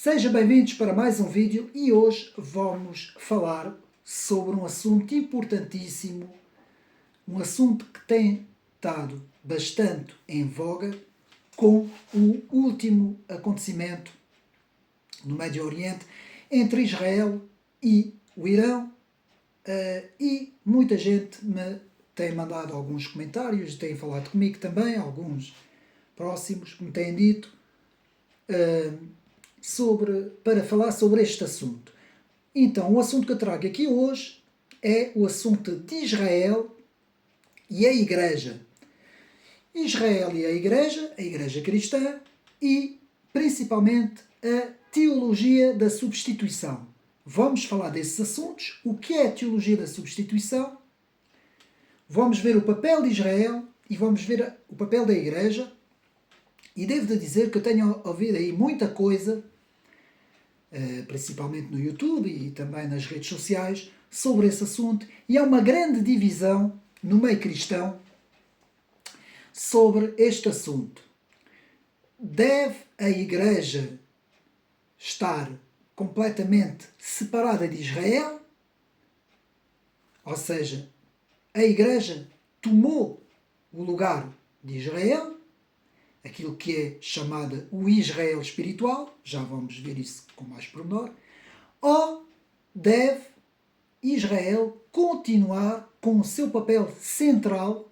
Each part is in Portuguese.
Sejam bem-vindos para mais um vídeo e hoje vamos falar sobre um assunto importantíssimo, um assunto que tem estado bastante em voga com o último acontecimento no Médio Oriente entre Israel e o Irão, e muita gente me tem mandado alguns comentários, tem falado comigo também, alguns próximos que me têm dito para falar sobre este assunto. Então, o assunto que eu trago aqui hoje é o assunto de Israel e a Igreja. Israel e a Igreja cristã e, principalmente, a teologia da substituição. Vamos falar desses assuntos, o que é a teologia da substituição, vamos ver o papel de Israel e vamos ver o papel da Igreja. E devo dizer que eu tenho ouvido aí muita coisa, principalmente no YouTube e também nas redes sociais, sobre esse assunto, e há uma grande divisão no meio cristão sobre este assunto. Deve a Igreja estar completamente separada de Israel? Ou seja, a Igreja tomou o lugar de Israel, aquilo que é chamada o Israel espiritual, já vamos ver isso com mais pormenor, ou deve Israel continuar com o seu papel central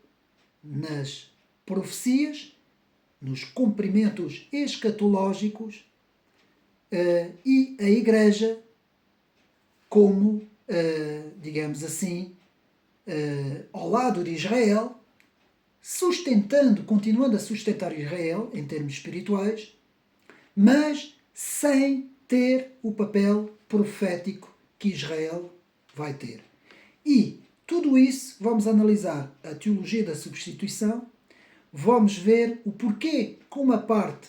nas profecias, nos cumprimentos escatológicos, e a Igreja como, digamos assim, ao lado de Israel, continuando a sustentar Israel em termos espirituais, mas sem ter o papel profético que Israel vai ter. E tudo isso vamos analisar a teologia da substituição, vamos ver o porquê que uma parte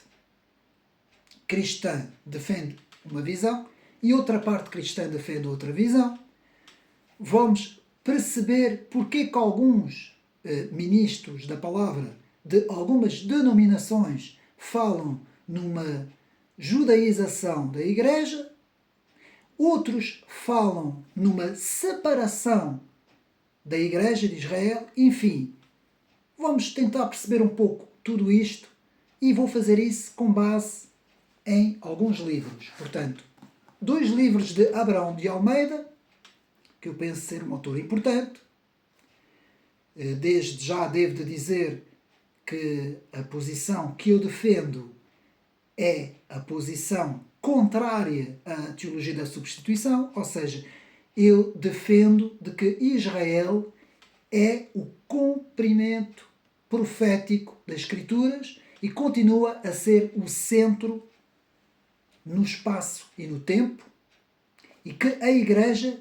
cristã defende uma visão e outra parte cristã defende outra visão. Vamos perceber porquê que alguns ministros da palavra de algumas denominações falam numa judaização da Igreja, outros falam numa separação da Igreja de Israel. Enfim, vamos tentar perceber um pouco tudo isto e vou fazer isso com base em alguns livros. Portanto, 2 livros de Abraão de Almeida, que eu penso ser um autor importante. Desde já devo de dizer que a posição que eu defendo é a posição contrária à teologia da substituição, ou seja, eu defendo de que Israel é o cumprimento profético das Escrituras e continua a ser o centro no espaço e no tempo, e que a Igreja,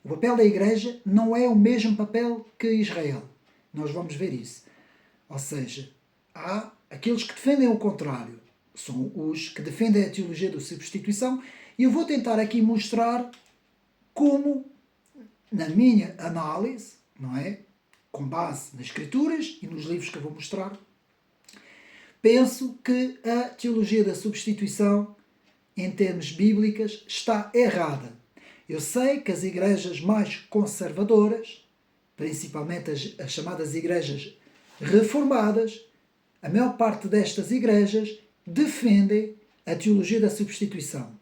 o papel da Igreja não é o mesmo papel que Israel. Nós vamos ver isso. Ou seja, há aqueles que defendem o contrário. São os que defendem a teologia da substituição. E eu vou tentar aqui mostrar como, na minha análise, não é? Com base nas Escrituras e nos livros que eu vou mostrar, penso que a teologia da substituição, em termos bíblicos, está errada. Eu sei que as igrejas mais conservadoras, principalmente as chamadas igrejas reformadas, a maior parte destas igrejas defendem a teologia da substituição.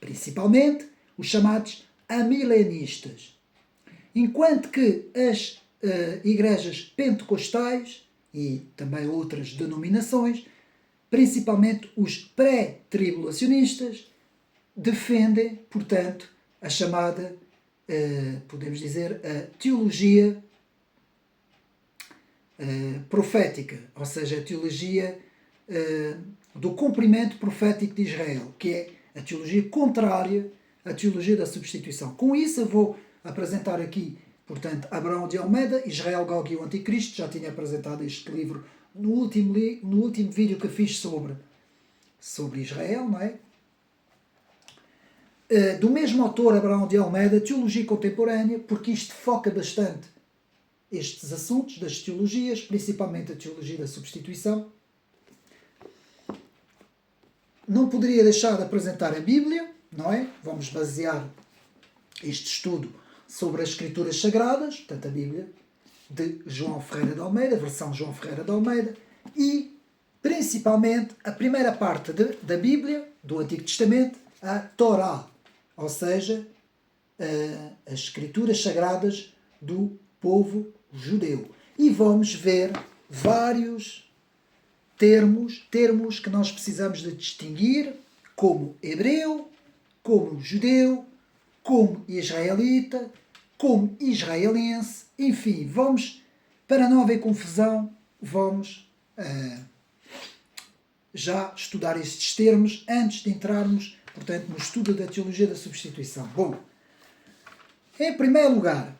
Principalmente os chamados amilenistas. Enquanto que as igrejas pentecostais e também outras denominações, principalmente os pré-tribulacionistas, defendem, portanto, a chamada, podemos dizer, a teologia profética, ou seja, a teologia do cumprimento profético de Israel, que é a teologia contrária à teologia da substituição. Com isso eu vou apresentar aqui, portanto, Abraão de Almeida, Israel, Gog e o Anticristo. Já tinha apresentado este livro no último vídeo que fiz sobre Israel, não é? Do mesmo autor, Abraão de Almeida, Teologia Contemporânea, porque isto foca bastante estes assuntos das teologias, principalmente a teologia da substituição. não poderia deixar de apresentar a Bíblia, não é? Vamos basear este estudo sobre as Escrituras Sagradas, portanto a Bíblia de João Ferreira de Almeida, versão João Ferreira de Almeida, e principalmente a primeira parte da Bíblia, do Antigo Testamento, a Torá, ou seja, as Escrituras Sagradas do povo judeu. E vamos ver vários termos que nós precisamos de distinguir, como hebreu, como judeu, como israelita, como israelense, enfim, vamos, para não haver confusão, vamos já estudar estes termos antes de entrarmos, portanto, no estudo da teologia da substituição. Bom, em primeiro lugar,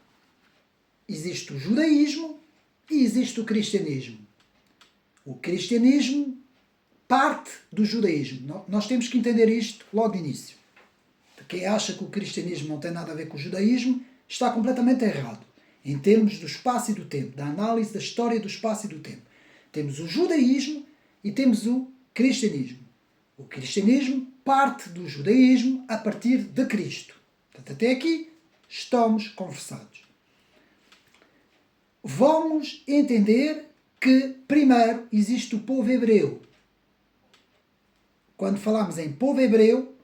existe o judaísmo e existe o cristianismo. O cristianismo parte do judaísmo. Nós temos que entender isto logo de início. Quem acha que o cristianismo não tem nada a ver com o judaísmo está completamente errado. Em termos do espaço e do tempo, da análise da história do espaço e do tempo. Temos o judaísmo e temos o cristianismo. O cristianismo parte do judaísmo a partir de Cristo. Portanto, até aqui estamos conversados. Vamos entender que, primeiro, existe o povo hebreu. Quando falamos em povo hebreu,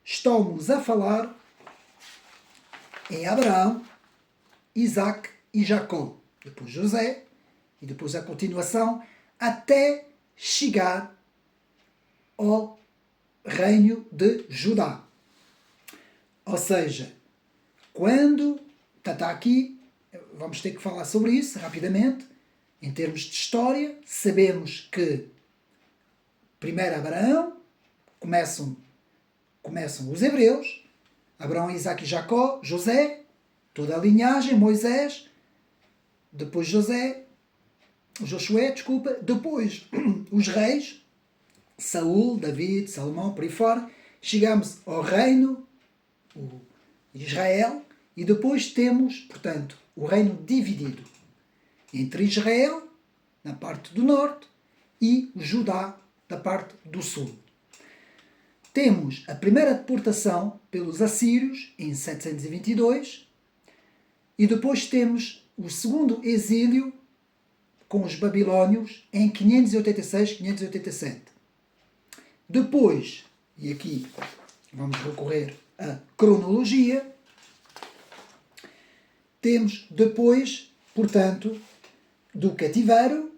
estamos a falar em Abraão, Isaac e Jacó. Depois José, e depois a continuação, até chegar ao reino de Judá. Ou seja, quando está aqui, vamos ter que falar sobre isso rapidamente, em termos de história, sabemos que primeiro Abraão, começam os hebreus, Abraão, Isaac e Jacó, José, toda a linhagem, Moisés, depois Josué, depois os reis, Saul, David, Salomão, por aí fora, chegamos ao reino, Israel, e depois temos, portanto, o reino dividido entre Israel, na parte do norte, e Judá, da parte do sul. Temos a primeira deportação pelos assírios, em 722, e depois temos o segundo exílio com os babilónios em 586-587. Depois, e aqui vamos recorrer à cronologia, temos depois, portanto, do cativeiro,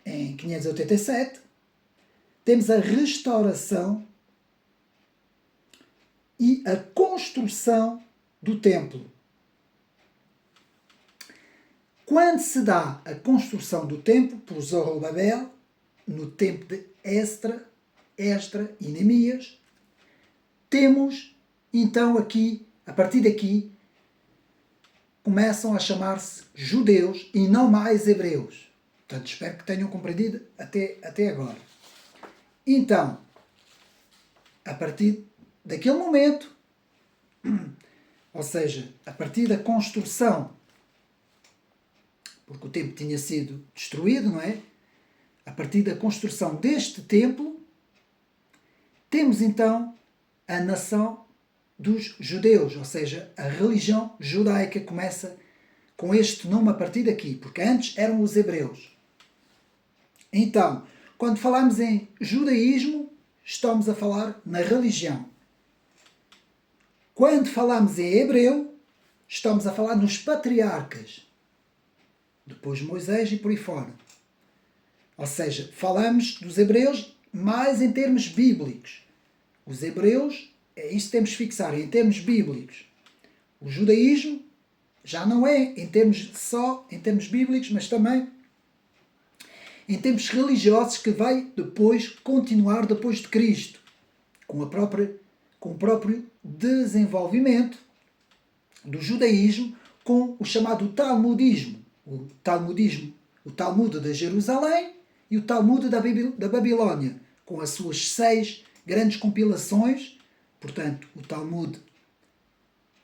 em 587, temos a restauração e a construção do templo. Quando se dá a construção do templo por Zorobabel, no tempo de Esdra e Neemias, temos então aqui, a partir daqui, começam a chamar-se judeus e não mais hebreus. Portanto, espero que tenham compreendido até agora. Então, a partir daquele momento, ou seja, a partir da construção, porque o templo tinha sido destruído, não é? A partir da construção deste templo, temos então a nação dos judeus, ou seja, a religião judaica começa com este nome a partir daqui, porque antes eram os hebreus. Então, quando falamos em judaísmo, estamos a falar na religião. Quando falamos em hebreu, estamos a falar nos patriarcas, depois Moisés e por aí fora. Ou seja, falamos dos hebreus mais em termos bíblicos. Os hebreus, é isso que temos de fixar, em termos bíblicos. O judaísmo já não é só em termos bíblicos, mas também em termos religiosos, que vai depois continuar depois de Cristo, com o próprio desenvolvimento do judaísmo, com o chamado talmudismo. O Talmud de Jerusalém e o Talmud da Babilónia, com as suas 6 grandes compilações. Portanto, o Talmud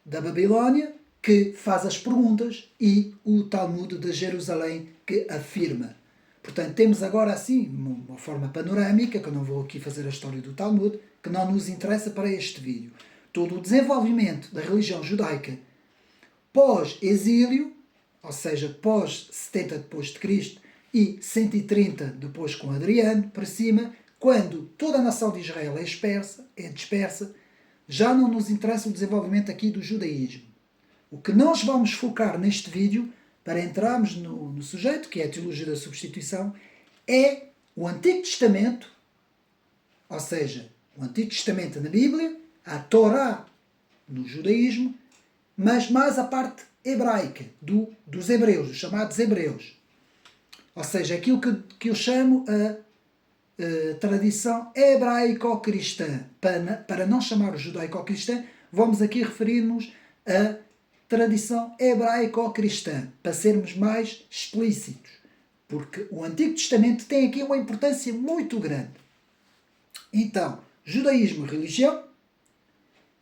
da Babilónia, que faz as perguntas, e o Talmud de Jerusalém, que afirma. Portanto, temos agora assim, uma forma panorâmica, que eu não vou aqui fazer a história do Talmud, que não nos interessa para este vídeo. Todo o desenvolvimento da religião judaica pós-exílio, ou seja, pós 70 depois de Cristo e 130 depois com Adriano, para cima, quando toda a nação de Israel é dispersa, já não nos interessa o desenvolvimento aqui do judaísmo. O que nós vamos focar neste vídeo, para entrarmos no sujeito, que é a teologia da substituição, é o Antigo Testamento, ou seja, o Antigo Testamento na Bíblia, a Torá no judaísmo, mas mais a parte hebraica, dos hebreus, os chamados hebreus. Ou seja, aquilo que eu chamo a tradição hebraico-cristã. Para não chamar o judaico-cristã, vamos aqui referir-nos a tradição hebraico-cristã, para sermos mais explícitos. Porque o Antigo Testamento tem aqui uma importância muito grande. Então, judaísmo, religião,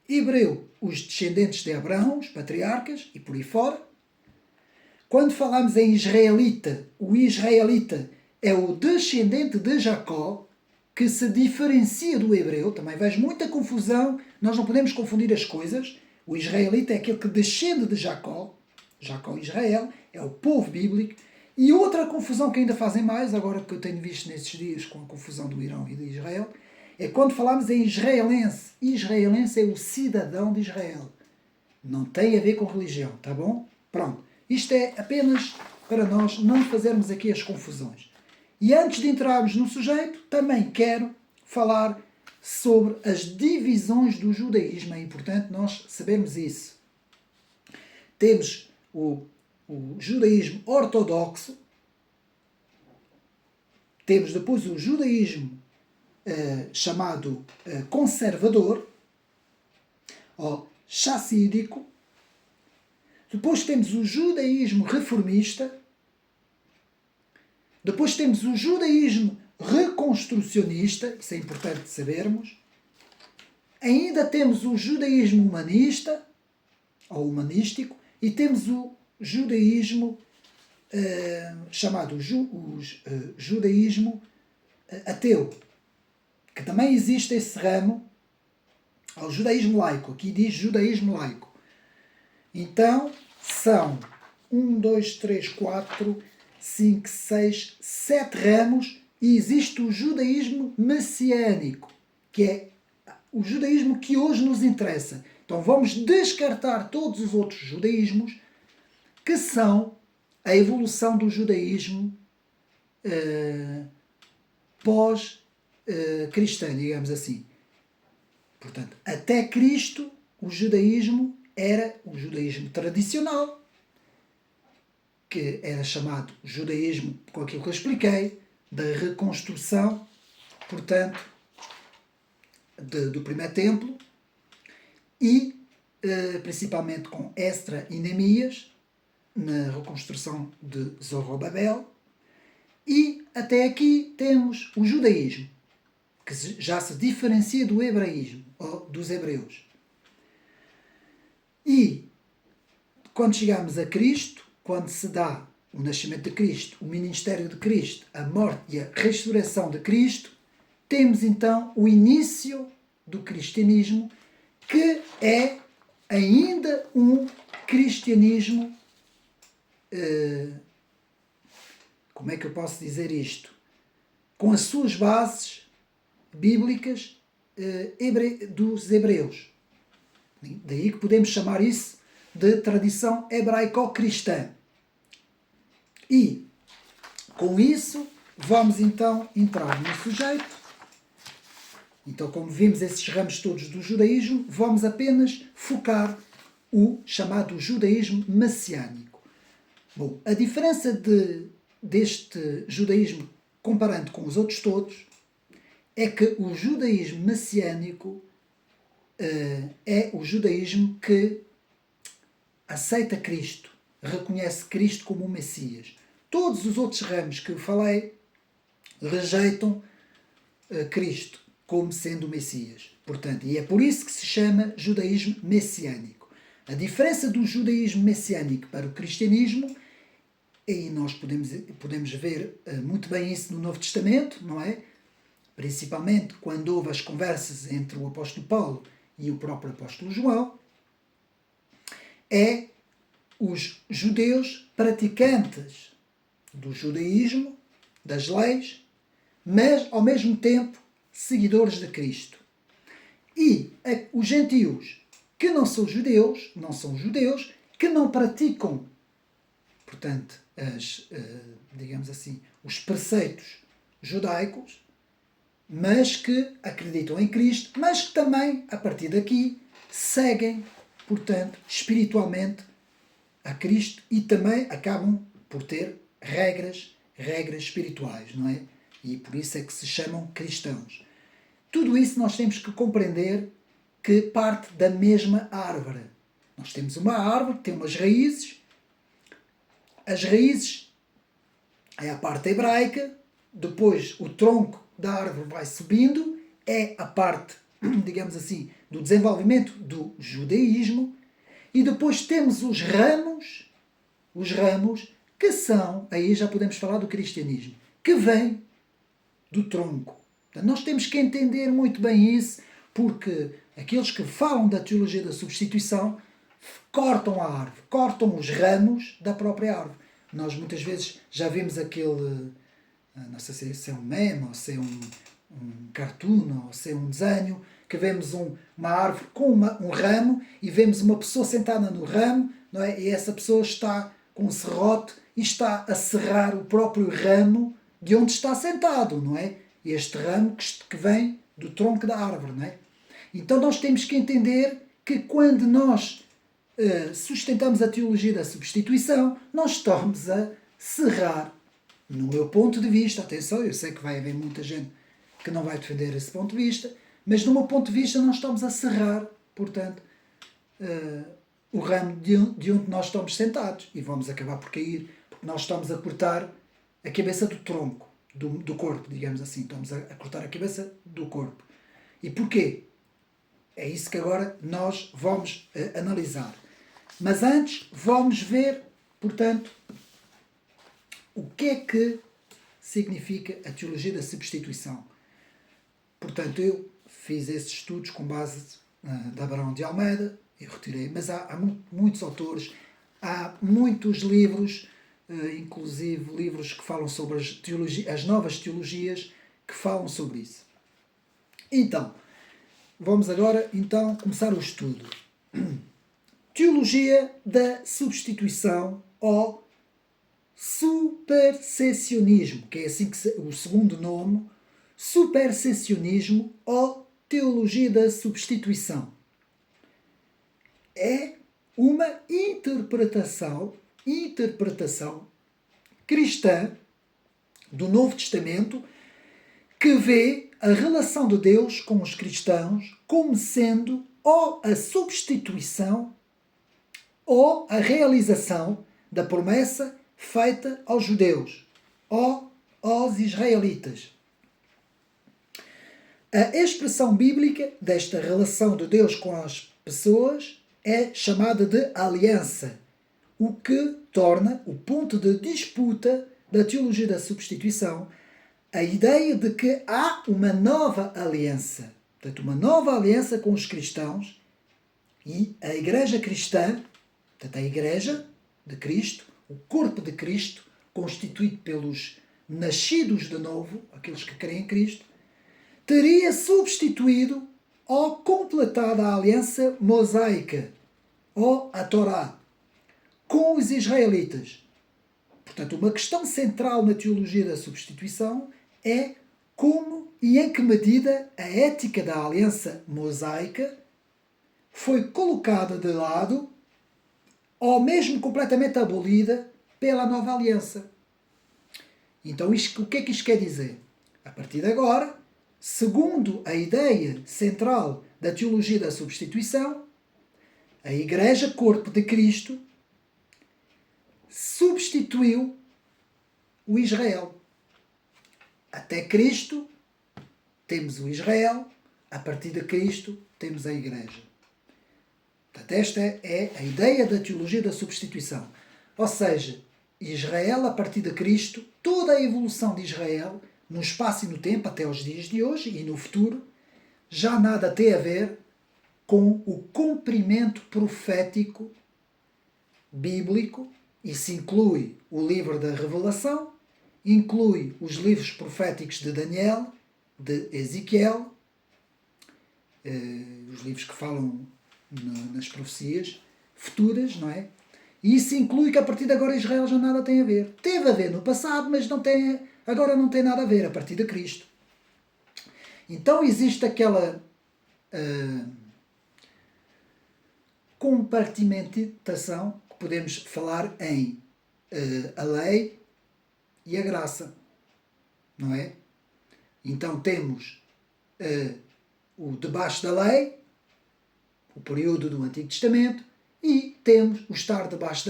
hebreu, os descendentes de Abraão, os patriarcas, e por aí fora. Quando falamos em israelita, o israelita é o descendente de Jacó, que se diferencia do hebreu. Também vejo muita confusão, nós não podemos confundir as coisas. O israelita é aquele que descende de Jacó, Jacó e Israel, é o povo bíblico. E outra confusão que ainda fazem mais, agora que eu tenho visto nesses dias com a confusão do Irão e de Israel, é quando falamos em israelense. Israelense é o cidadão de Israel. Não tem a ver com religião, tá bom? Pronto. Isto é apenas para nós não fazermos aqui as confusões. E antes de entrarmos no sujeito, também quero falar sobre as divisões do judaísmo. É importante nós sabermos isso. Temos o judaísmo ortodoxo, temos depois o judaísmo chamado conservador, ou chassídico. Depois temos o judaísmo reformista. Depois temos o judaísmo reconstrucionista, isso é importante sabermos. Ainda temos o judaísmo humanista, ou humanístico, e temos o judaísmo chamado judaísmo ateu, que também existe esse ramo ao judaísmo laico. Aqui diz judaísmo laico. Então, são 1, 2, 3, 4, 5, 6, 7 ramos, e existe o judaísmo messiânico, que é o judaísmo que hoje nos interessa. Então vamos descartar todos os outros judaísmos, que são a evolução do judaísmo pós-cristã, digamos assim. Portanto, até Cristo, o judaísmo era o judaísmo tradicional, que era chamado judaísmo, com aquilo que eu expliquei, da reconstrução, portanto, do primeiro templo, e principalmente com Esdra e Neemias, na reconstrução de Zorobabel. E até aqui temos o judaísmo, que já se diferencia do hebraísmo, ou dos hebreus. E quando chegamos a Cristo, quando se dá o nascimento de Cristo, o ministério de Cristo, a morte e a ressurreição de Cristo, temos então o início do cristianismo, que é ainda um cristianismo, como é que eu posso dizer isto? Com as suas bases bíblicas dos hebreus. Daí que podemos chamar isso de tradição hebraico-cristã. E, com isso, vamos então entrar no sujeito. Então, como vimos esses ramos todos do judaísmo, vamos apenas focar o chamado judaísmo messiânico. Bom, a diferença deste judaísmo, comparando com os outros todos, é que o judaísmo messiânico é o judaísmo que aceita Cristo, reconhece Cristo como o Messias. Todos os outros ramos que eu falei rejeitam Cristo como sendo o Messias. Portanto, e é por isso que se chama judaísmo messiânico. A diferença do judaísmo messiânico para o cristianismo E nós podemos ver muito bem isso no Novo Testamento, não é? Principalmente quando houve as conversas entre o apóstolo Paulo e o próprio apóstolo João, é os judeus praticantes do judaísmo, das leis, mas ao mesmo tempo seguidores de Cristo. E os gentios que não são judeus, que não praticam, portanto, digamos assim, os preceitos judaicos, mas que acreditam em Cristo, mas que também, a partir daqui, seguem, portanto, espiritualmente a Cristo e também acabam por ter regras espirituais, não é? E por isso é que se chamam cristãos. Tudo isso nós temos que compreender que parte da mesma árvore. Nós temos uma árvore que tem umas raízes. As raízes é a parte hebraica, depois o tronco da árvore vai subindo, é a parte, digamos assim, do desenvolvimento do judaísmo, e depois temos os ramos que são, aí já podemos falar do cristianismo, que vem do tronco. Nós temos que entender muito bem isso, porque aqueles que falam da teologia da substituição cortam a árvore, cortam os ramos da própria árvore. Nós muitas vezes já vimos aquele, não sei se é um meme, ou se é um cartoon, ou se é um desenho, que vemos uma árvore com um ramo e vemos uma pessoa sentada no ramo, não é? E essa pessoa está com um serrote e está a serrar o próprio ramo de onde está sentado, não é? Este ramo que vem do tronco da árvore, não é? Então nós temos que entender que quando nós sustentamos a teologia da substituição, nós estamos a serrar, no meu ponto de vista, atenção, eu sei que vai haver muita gente que não vai defender esse ponto de vista, mas do meu ponto de vista nós estamos a serrar, portanto, o ramo de onde nós estamos sentados e vamos acabar por cair, porque nós estamos a cortar a cabeça do tronco, do corpo, digamos assim, estamos a cortar a cabeça do corpo. E porquê? É isso que agora nós vamos analisar. Mas antes vamos ver, portanto, o que é que significa a teologia da substituição. Portanto, eu fiz esses estudos com base de Abraão de Almeida, eu retirei, mas há muitos autores, há muitos livros, inclusive livros que falam sobre as novas teologias, que falam sobre isso. Então, vamos agora então começar o estudo. Teologia da substituição ou supersessionismo, que é assim o segundo nome, supersessionismo ou teologia da substituição. É uma interpretação cristã do Novo Testamento que vê a relação de Deus com os cristãos como sendo ou a substituição ou a realização da promessa feita aos judeus ou aos israelitas. A expressão bíblica desta relação de Deus com as pessoas é chamada de aliança, o que torna o ponto de disputa da teologia da substituição a ideia de que há uma nova aliança. Portanto, uma nova aliança com os cristãos e a igreja cristã, portanto, a igreja de Cristo, o corpo de Cristo, constituído pelos nascidos de novo, aqueles que creem em Cristo, teria substituído ou completado a aliança mosaica, ou a Torá, com os israelitas. Portanto, uma questão central na teologia da substituição é como e em que medida a ética da aliança mosaica foi colocada de lado ou mesmo completamente abolida pela nova aliança. Então, o que é que isto quer dizer? A partir de agora, segundo a ideia central da teologia da substituição, a Igreja, corpo de Cristo, substituiu o Israel. Até Cristo temos o Israel, a partir de Cristo temos a Igreja. Portanto, esta é a ideia da teologia da substituição. Ou seja, Israel, a partir de Cristo, toda a evolução de Israel, no espaço e no tempo, até os dias de hoje e no futuro, já nada tem a ver com o cumprimento profético bíblico. Isso inclui o livro da Revelação, inclui os livros proféticos de Daniel, de Ezequiel, os livros que falam nas profecias futuras, não é? E isso inclui que a partir de agora Israel já nada tem a ver. Teve a ver no passado, mas agora não tem nada a ver a partir de Cristo. Então existe aquela compartimentação que podemos falar em a lei e a graça, não é? Então temos o debaixo da lei, o período do Antigo Testamento, e temos o estar debaixo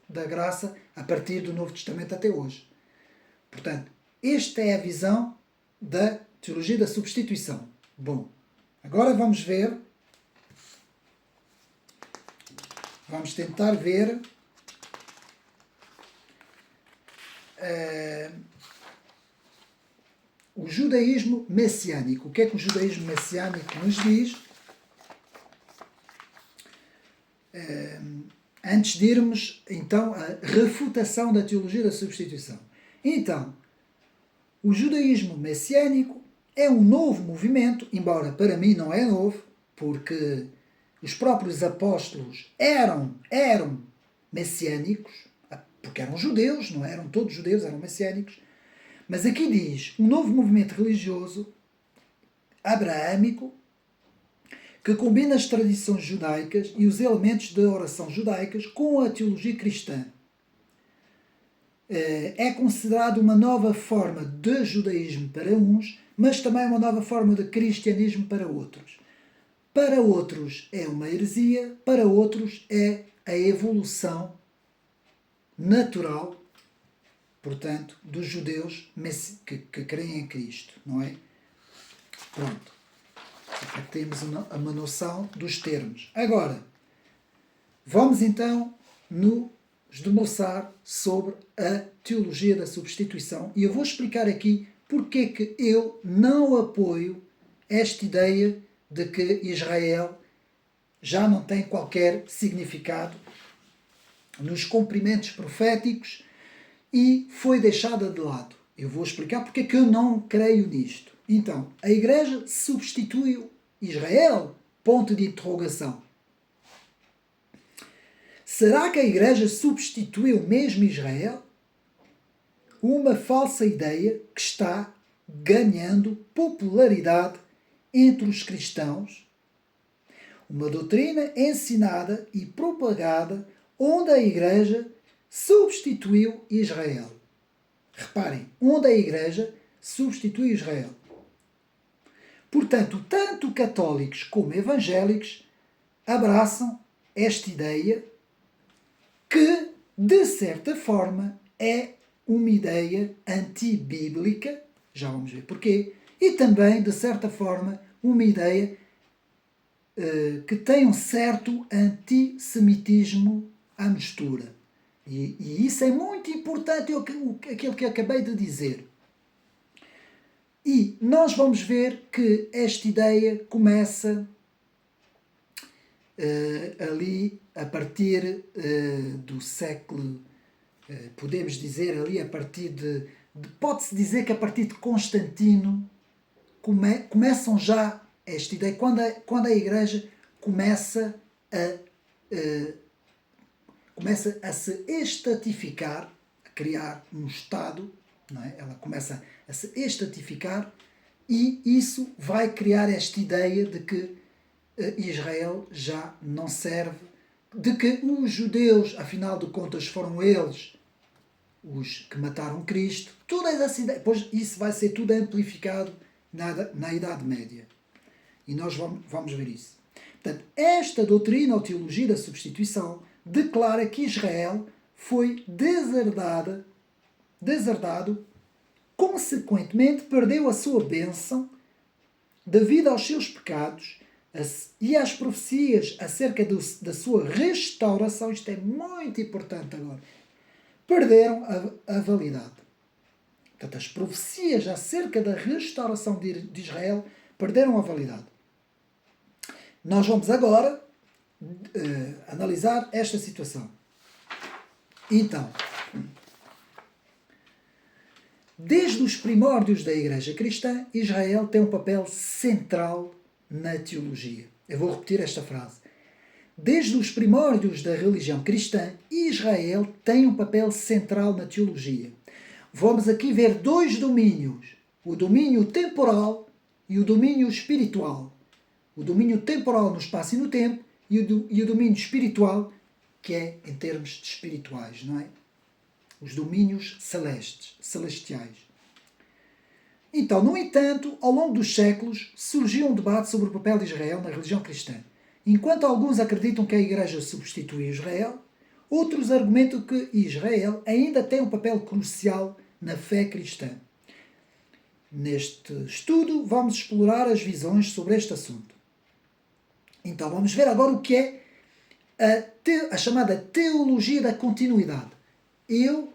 da graça a partir do Novo Testamento até hoje. Portanto, esta é a visão da teologia da substituição. Bom, agora vamos tentar ver o judaísmo messiânico. O que é que o judaísmo messiânico nos diz? Antes de irmos, então, à refutação da teologia da substituição. Então, o judaísmo messiânico é um novo movimento, embora para mim não é novo, porque os próprios apóstolos eram messiânicos, porque eram judeus, não eram todos judeus, eram messiânicos. Mas aqui diz um novo movimento religioso abraâmico que combina as tradições judaicas e os elementos da oração judaicas com a teologia cristã. É considerado uma nova forma de judaísmo para uns, mas também uma nova forma de cristianismo para outros. Para outros é uma heresia, para outros é a evolução natural, portanto, dos judeus que creem em Cristo, não é? Pronto. Aqui temos uma noção dos termos. Agora, vamos então nos debruçar sobre a teologia da substituição e eu vou explicar aqui porque é que eu não apoio esta ideia de que Israel já não tem qualquer significado nos cumprimentos proféticos e foi deixada de lado. Eu vou explicar porque é que eu não creio nisto. Então, a Igreja substitui Israel? Ponto de interrogação. Será que a Igreja substituiu mesmo Israel? Uma falsa ideia que está ganhando popularidade entre os cristãos. Uma doutrina ensinada e propagada onde a Igreja substituiu Israel. Reparem, onde a Igreja substitui Israel. Portanto, tanto católicos como evangélicos abraçam esta ideia que, de certa forma, é uma ideia antibíblica, já vamos ver porquê, e também, de certa forma, uma ideia que tem um certo antissemitismo à mistura. E isso é muito importante, aquilo que eu acabei de dizer. E nós vamos ver que esta ideia começa ali a partir do século, podemos dizer ali a partir pode-se dizer que a partir de Constantino começam já esta ideia, quando a Igreja começa a se estatificar, a criar um Estado, não é? Ela começa a se estatificar e isso vai criar esta ideia de que Israel já não serve, de que os judeus, afinal de contas, foram eles os que mataram Cristo. Todas essas ideias, pois isso vai ser tudo amplificado na Idade Média. E nós vamos ver isso. Portanto, esta doutrina ou teologia da substituição declara que Israel foi deserdado, consequentemente perdeu a sua bênção devido aos seus pecados e às profecias acerca da sua restauração. Isto é muito importante agora. perderam a validade. Portanto, as profecias acerca da restauração de Israel perderam a validade. Nós vamos agora analisar esta situação. Então, desde os primórdios da Igreja Cristã, Israel tem um papel central na teologia. Eu vou repetir esta frase. Desde os primórdios da religião cristã, Israel tem um papel central na teologia. Vamos aqui ver dois domínios, o domínio temporal e o domínio espiritual. O domínio temporal no espaço e no tempo e o domínio espiritual, que é em termos de espirituais, não é? Os domínios celestiais. Então, no entanto, ao longo dos séculos, surgiu um debate sobre o papel de Israel na religião cristã. Enquanto alguns acreditam que a Igreja substitui Israel, outros argumentam que Israel ainda tem um papel crucial na fé cristã. Neste estudo, vamos explorar as visões sobre este assunto. Então, vamos ver agora o que é a chamada teologia da continuidade. Eu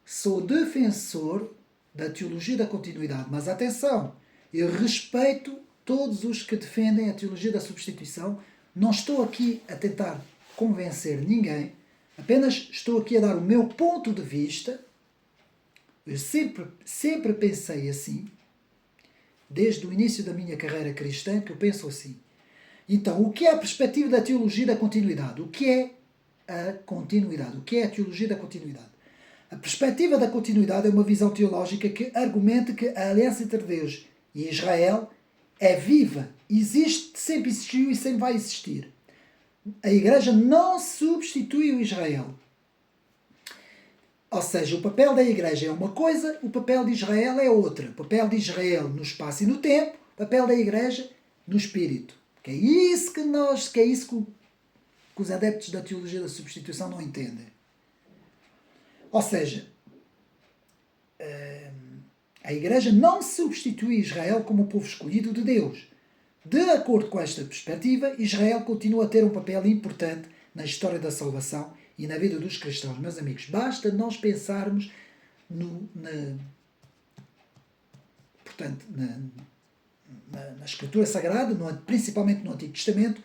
sou defensor da teologia da continuidade, mas atenção, eu respeito todos os que defendem a teologia da substituição. Não estou aqui a tentar convencer ninguém, apenas estou aqui a dar o meu ponto de vista. Eu sempre pensei assim, desde o início da minha carreira cristã, que eu penso assim. Então, o que é a perspectiva da teologia da continuidade? O que é a continuidade? O que é a teologia da continuidade? A perspectiva da continuidade é uma visão teológica que argumenta que a aliança entre Deus e Israel é viva, existe, sempre existiu e sempre vai existir. A Igreja não substitui o Israel. Ou seja, o papel da Igreja é uma coisa, o papel de Israel é outra. O papel de Israel no espaço e no tempo, o papel da Igreja no espírito. Que é isso que os adeptos da teologia da substituição não entendem. Ou seja, a Igreja não substitui Israel como o povo escolhido de Deus. De acordo com esta perspectiva, Israel continua a ter um papel importante na história da salvação e na vida dos cristãos. Meus amigos, basta nós pensarmos na Escritura Sagrada, principalmente no Antigo Testamento,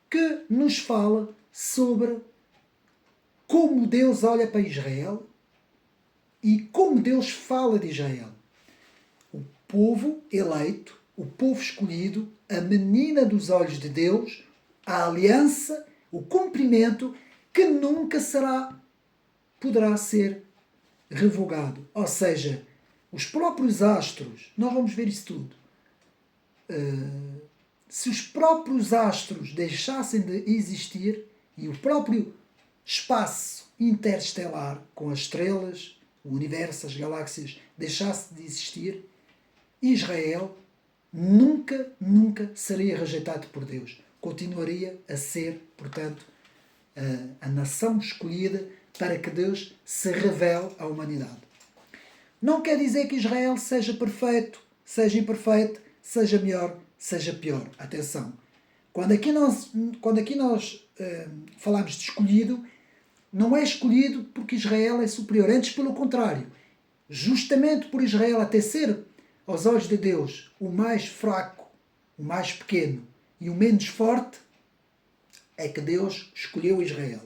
que nos fala sobre como Deus olha para Israel e como Deus fala de Israel. O povo eleito, o povo escolhido, a menina dos olhos de Deus, a aliança, o cumprimento que nunca poderá ser revogado. Ou seja, os próprios astros, nós vamos ver isso tudo. Se os próprios astros deixassem de existir e o próprio espaço interestelar, com as estrelas, o universo, as galáxias, deixasse de existir, Israel nunca seria rejeitado por Deus. Continuaria a ser, portanto, a nação escolhida para que Deus se revele à humanidade. Não quer dizer que Israel seja perfeito, seja imperfeito, seja melhor, seja pior. Atenção. Quando aqui nós falamos de escolhido, não é escolhido porque Israel é superior. Antes, pelo contrário. Justamente por Israel até ser, aos olhos de Deus, o mais fraco, o mais pequeno e o menos forte, é que Deus escolheu Israel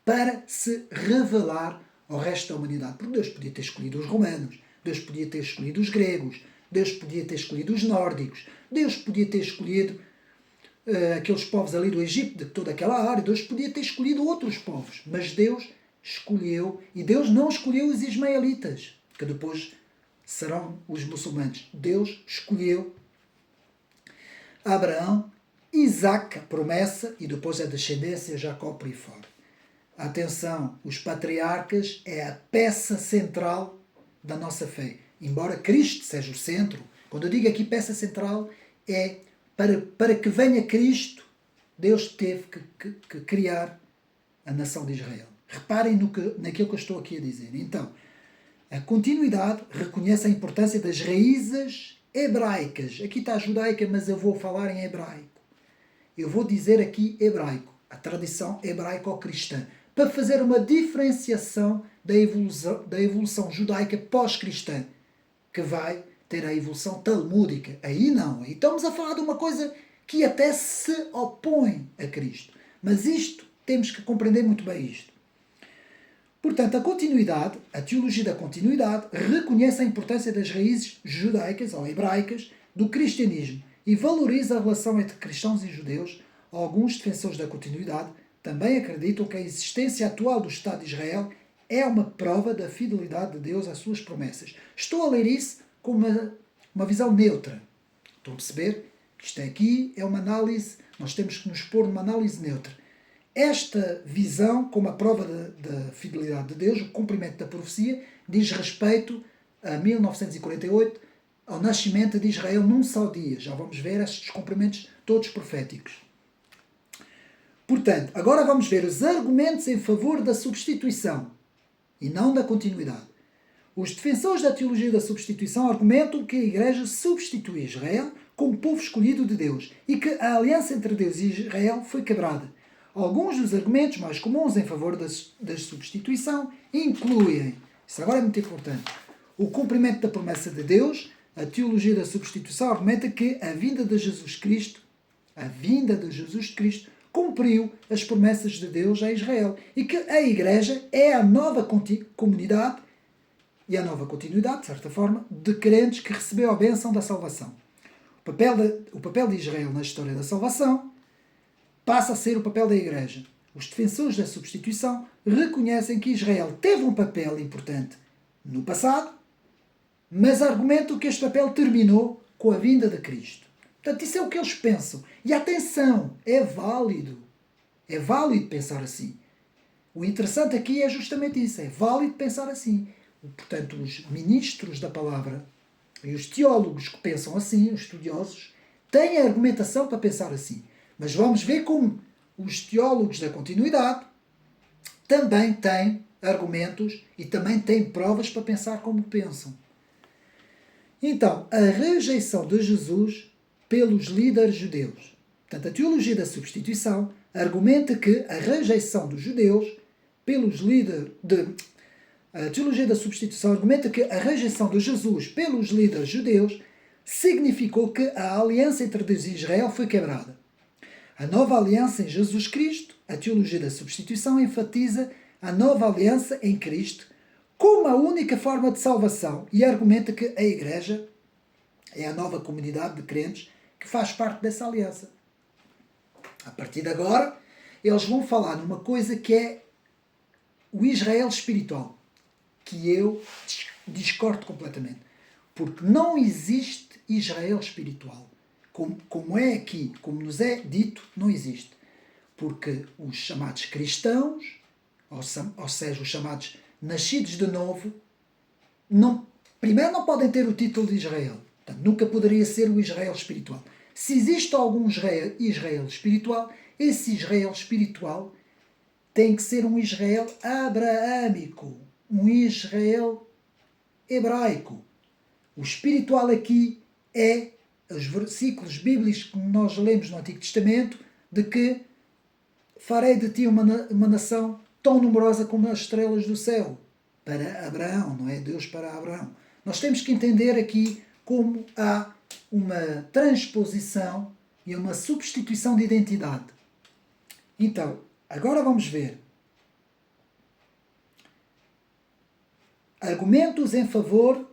para se revelar ao resto da humanidade. Porque Deus podia ter escolhido os romanos, Deus podia ter escolhido os gregos, Deus podia ter escolhido os nórdicos, Deus podia ter escolhido aqueles povos ali do Egito, de toda aquela área, Deus podia ter escolhido outros povos, mas Deus escolheu, e Deus não escolheu os ismaelitas, que depois serão os muçulmanos. Deus escolheu Abraão, Isaac, a promessa, e depois a descendência, Jacó por aí fora. Atenção, os patriarcas é a peça central da nossa fé. Embora Cristo seja o centro, quando eu digo aqui peça central, é para que venha Cristo, Deus teve que criar a nação de Israel. Reparem naquilo que eu estou aqui a dizer. Então, a continuidade reconhece a importância das raízes hebraicas. Aqui está a judaica, mas eu vou falar em hebraico. Eu vou dizer aqui hebraico, a tradição hebraico-cristã, para fazer uma diferenciação da evolução judaica pós-cristã, que vai ter a evolução talmúdica. Aí não, aí estamos a falar de uma coisa que até se opõe a Cristo. Mas isto, temos que compreender muito bem isto. Portanto, a continuidade, a teologia da continuidade, reconhece a importância das raízes judaicas ou hebraicas do cristianismo e valoriza a relação entre cristãos e judeus. Alguns defensores da continuidade também acreditam que a existência atual do Estado de Israel é uma prova da fidelidade de Deus às suas promessas. Estou a ler isso com uma visão neutra. Estão a perceber? Isto aqui é uma análise, nós temos que nos pôr numa análise neutra. Esta visão, como a prova da fidelidade de Deus, o cumprimento da profecia, diz respeito a 1948, ao nascimento de Israel num só dia. Já vamos ver estes cumprimentos todos proféticos. Portanto, agora vamos ver os argumentos em favor da substituição e não da continuidade. Os defensores da teologia da substituição argumentam que a Igreja substitui Israel como povo escolhido de Deus e que a aliança entre Deus e Israel foi quebrada. Alguns dos argumentos mais comuns em favor da substituição incluem, isso agora é muito importante, o cumprimento da promessa de Deus. A teologia da substituição argumenta que a vinda de Jesus Cristo cumpriu as promessas de Deus a Israel e que a Igreja é a nova comunidade e a nova continuidade, de certa forma, de crentes que recebeu a bênção da salvação. O papel de Israel na história da salvação passa a ser o papel da Igreja. Os defensores da substituição reconhecem que Israel teve um papel importante no passado, mas argumentam que este papel terminou com a vinda de Cristo. Portanto, isso é o que eles pensam. E atenção, é válido. É válido pensar assim. O interessante aqui é justamente isso. É válido pensar assim. Portanto, os ministros da palavra e os teólogos que pensam assim, os estudiosos, têm a argumentação para pensar assim. Mas vamos ver como os teólogos da continuidade também têm argumentos e também têm provas para pensar como pensam. Então, a rejeição de Jesus pelos líderes judeus. Portanto, a teologia da substituição argumenta que a rejeição dos judeus pelos líderes... A teologia da substituição argumenta que a rejeição de Jesus pelos líderes judeus significou que a aliança entre Deus e Israel foi quebrada. A nova aliança em Jesus Cristo, a teologia da substituição, enfatiza a nova aliança em Cristo como a única forma de salvação e argumenta que a Igreja é a nova comunidade de crentes que faz parte dessa aliança. A partir de agora, eles vão falar numa coisa que é o Israel espiritual, que eu discordo completamente. Porque não existe Israel espiritual. Como é aqui, como nos é dito, não existe. Porque os chamados cristãos, ou seja, os chamados nascidos de novo, primeiro não podem ter o título de Israel. Portanto, nunca poderia ser o Israel espiritual. Se existe algum Israel espiritual, esse Israel espiritual tem que ser um Israel abraâmico, um Israel hebraico. O espiritual aqui é os versículos bíblicos que nós lemos no Antigo Testamento, de que farei de ti uma nação tão numerosa como as estrelas do céu. Para Abraão, não é? Deus para Abraão. Nós temos que entender aqui como há uma transposição e uma substituição de identidade. Então, agora vamos ver argumentos em favor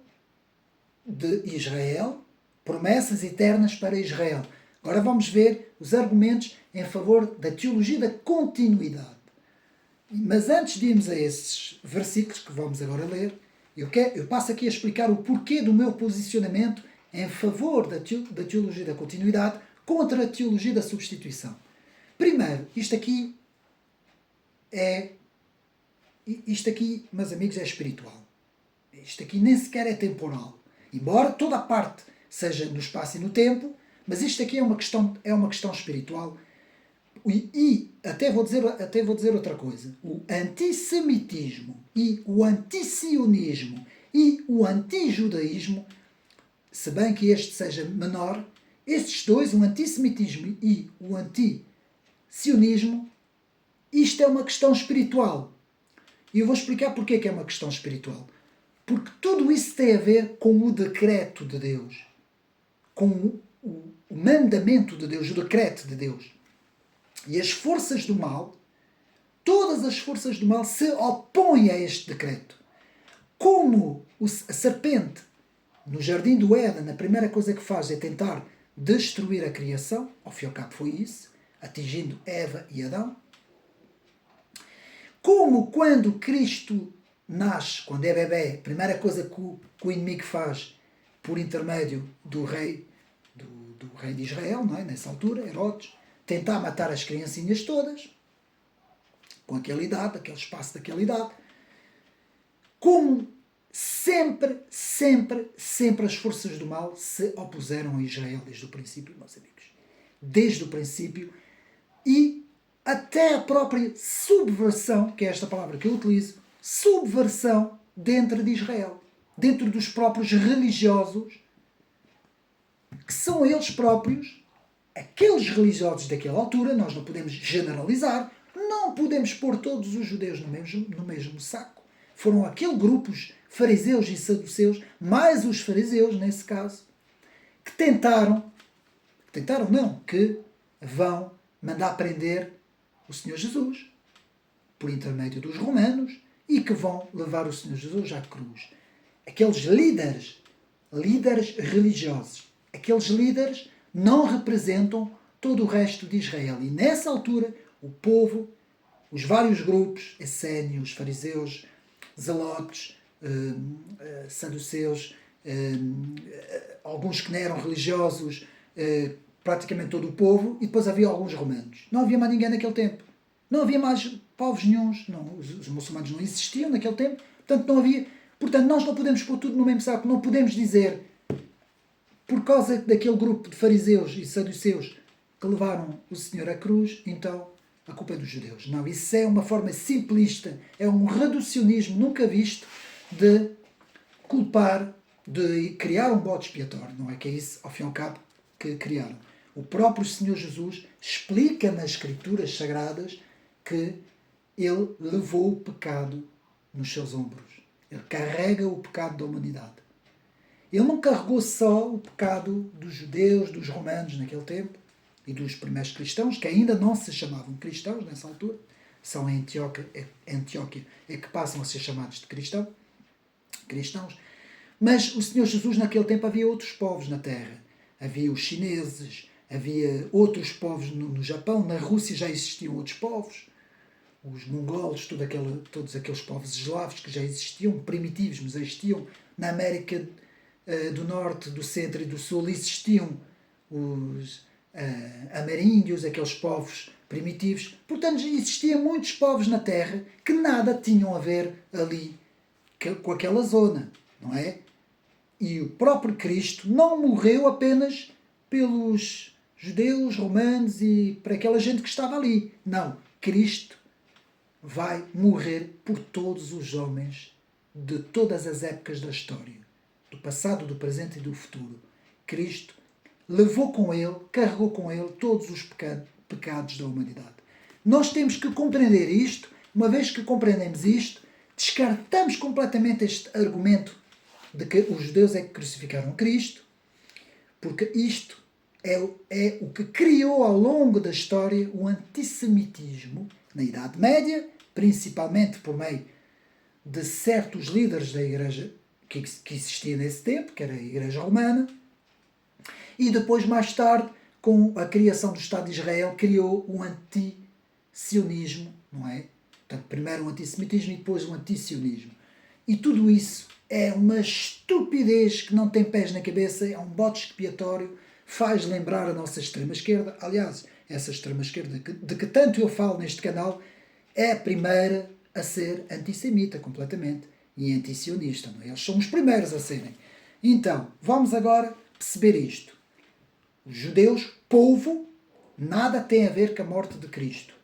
de Israel, promessas eternas para Israel. Agora vamos ver os argumentos em favor da teologia da continuidade. Mas antes de irmos a esses versículos que vamos agora ler, eu passo aqui a explicar o porquê do meu posicionamento em favor da teologia da continuidade contra a teologia da substituição. Primeiro, isto aqui, meus amigos, é espiritual. Isto aqui nem sequer é temporal. Embora toda a parte seja no espaço e no tempo, mas isto aqui é uma questão espiritual. E até vou dizer outra coisa. O antissemitismo e o antisionismo e o antijudaísmo, se bem que este seja menor, estes dois, o antissemitismo e o antisionismo, isto é uma questão espiritual. E eu vou explicar porque é que é uma questão espiritual. Porque tudo isso tem a ver com o decreto de Deus. Com o mandamento de Deus, o decreto de Deus. E as forças do mal, todas as forças do mal se opõem a este decreto. Como a serpente, no jardim do Éden, a primeira coisa que faz é tentar destruir a criação, ao fim e ao cabo foi isso, atingindo Eva e Adão. Como quando Cristo nasce, quando é bebê, a primeira coisa que o inimigo faz, por intermédio do rei de Israel, não é? Nessa altura, Herodes, tentar matar as criancinhas todas, com aquela idade, aquele espaço daquela idade. Como sempre as forças do mal se opuseram a Israel desde o princípio, meus amigos. Desde o princípio, e até a própria subversão, que é esta palavra que eu utilizo, subversão dentro de Israel, dentro dos próprios religiosos, que são eles próprios, aqueles religiosos daquela altura. Nós não podemos generalizar, não podemos pôr todos os judeus no mesmo saco. Foram aqueles grupos, fariseus e saduceus, mais os fariseus, nesse caso, que que vão mandar prender o Senhor Jesus, por intermédio dos romanos, e que vão levar o Senhor Jesus à cruz. Aqueles líderes religiosos, aqueles líderes não representam todo o resto de Israel. E nessa altura, o povo, os vários grupos, essénios, fariseus, zelotes, saduceus, alguns que não eram religiosos, praticamente todo o povo, e depois havia alguns romanos. Não havia mais ninguém naquele tempo. Não havia mais povos nenhuns. Não, os muçulmanos não existiam naquele tempo. Portanto, não havia. Portanto, nós não podemos pôr tudo no mesmo saco. Não podemos dizer, por causa daquele grupo de fariseus e saduceus que levaram o Senhor à cruz, então a culpa é dos judeus. Não, isso é uma forma simplista, é um reducionismo nunca visto de culpar, de criar um bode expiatório. Não é que é isso, ao fim e ao cabo, que criaram. O próprio Senhor Jesus explica nas Escrituras Sagradas que ele levou o pecado nos seus ombros. Ele carrega o pecado da humanidade. Ele não carregou só o pecado dos judeus, dos romanos naquele tempo, e dos primeiros cristãos, que ainda não se chamavam cristãos nessa altura, são em Antioquia é que passam a ser chamados de cristãos. Mas o Senhor Jesus, naquele tempo, havia outros povos na Terra. Havia os chineses, havia outros povos no Japão, na Rússia já existiam outros povos, os mongolos, todos aqueles povos eslavos que já existiam, primitivos, mas existiam. Na América do Norte, do Centro e do Sul existiam os ameríndios, aqueles povos primitivos. Portanto, existiam muitos povos na Terra que nada tinham a ver ali com aquela zona, não é? E o próprio Cristo não morreu apenas pelos judeus, romanos e para aquela gente que estava ali. Não. Cristo vai morrer por todos os homens de todas as épocas da história, do passado, do presente e do futuro. Cristo levou com ele, carregou com ele todos os pecados da humanidade. Nós temos que compreender isto. Uma vez que compreendemos isto, descartamos completamente este argumento de que os judeus é que crucificaram Cristo, porque isto é o que criou ao longo da história o antissemitismo na Idade Média, principalmente por meio de certos líderes da igreja que existia nesse tempo, que era a Igreja Romana, e depois, mais tarde, com a criação do Estado de Israel, criou o anti-sionismo, não é? Portanto, primeiro o antissemitismo e depois o anti-sionismo. E tudo isso é uma estupidez que não tem pés na cabeça, é um bode expiatório, faz lembrar a nossa extrema-esquerda. Aliás, essa extrema-esquerda de que tanto eu falo neste canal é a primeira a ser antissemita completamente e anti-sionista. Não é? Eles são os primeiros a serem. Então, vamos agora perceber isto. Os judeus, povo, nada tem a ver com a morte de Cristo.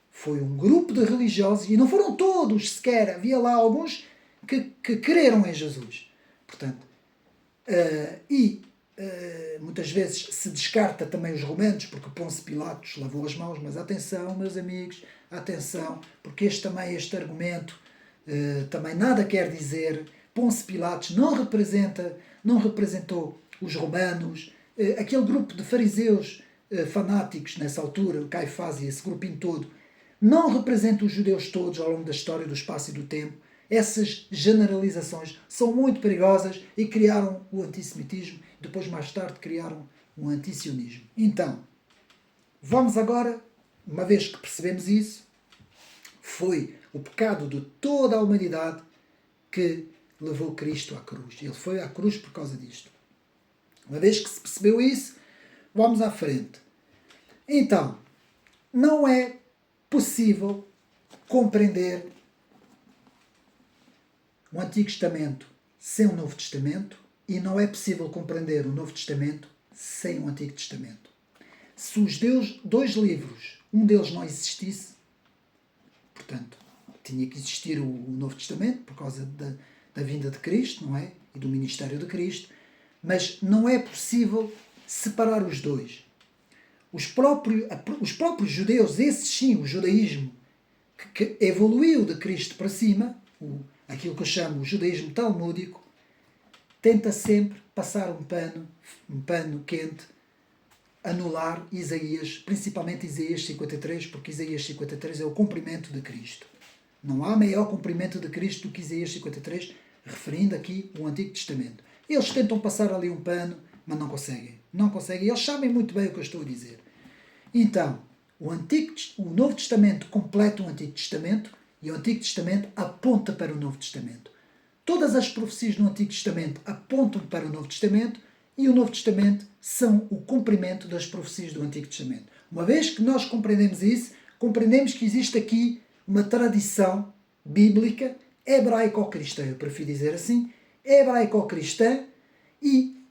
Foi um grupo de religiosos, e não foram todos sequer, havia lá alguns que creram em Jesus. Portanto, e muitas vezes se descarta também os romanos, porque Pôncio Pilatos lavou as mãos, mas atenção, meus amigos, atenção, porque este argumento também nada quer dizer. Pôncio Pilatos não representou os romanos, aquele grupo de fariseus fanáticos nessa altura, o Caifás e esse grupinho todo, não representa os judeus todos ao longo da história, do espaço e do tempo. Essas generalizações são muito perigosas e criaram o antissemitismo. Depois, mais tarde, criaram o antisionismo. Então, vamos agora, uma vez que percebemos isso, foi o pecado de toda a humanidade que levou Cristo à cruz. Ele foi à cruz por causa disto. Uma vez que se percebeu isso, vamos à frente. Então, não é possível compreender o Antigo Testamento sem o Novo Testamento e não é possível compreender o Novo Testamento sem o Antigo Testamento. Se os dois livros, um deles não existisse, portanto, tinha que existir o Novo Testamento por causa da vinda de Cristo, não é? E do ministério de Cristo, mas não é possível separar os dois. Os próprios judeus, esses sim, o judaísmo que evoluiu de Cristo para cima, aquilo que eu chamo o judaísmo talmúdico, tenta sempre passar um pano quente, anular Isaías, principalmente Isaías 53, porque Isaías 53 é o cumprimento de Cristo. Não há maior cumprimento de Cristo do que Isaías 53, referindo aqui o Antigo Testamento. Eles tentam passar ali um pano, mas não conseguem. Não conseguem. Eles sabem muito bem o que eu estou a dizer. Então, o Novo Testamento completa o Antigo Testamento e o Antigo Testamento aponta para o Novo Testamento. Todas as profecias do Antigo Testamento apontam para o Novo Testamento e o Novo Testamento são o cumprimento das profecias do Antigo Testamento. Uma vez que nós compreendemos isso, compreendemos que existe aqui uma tradição bíblica hebraico-cristã, eu prefiro dizer assim, hebraico-cristã, e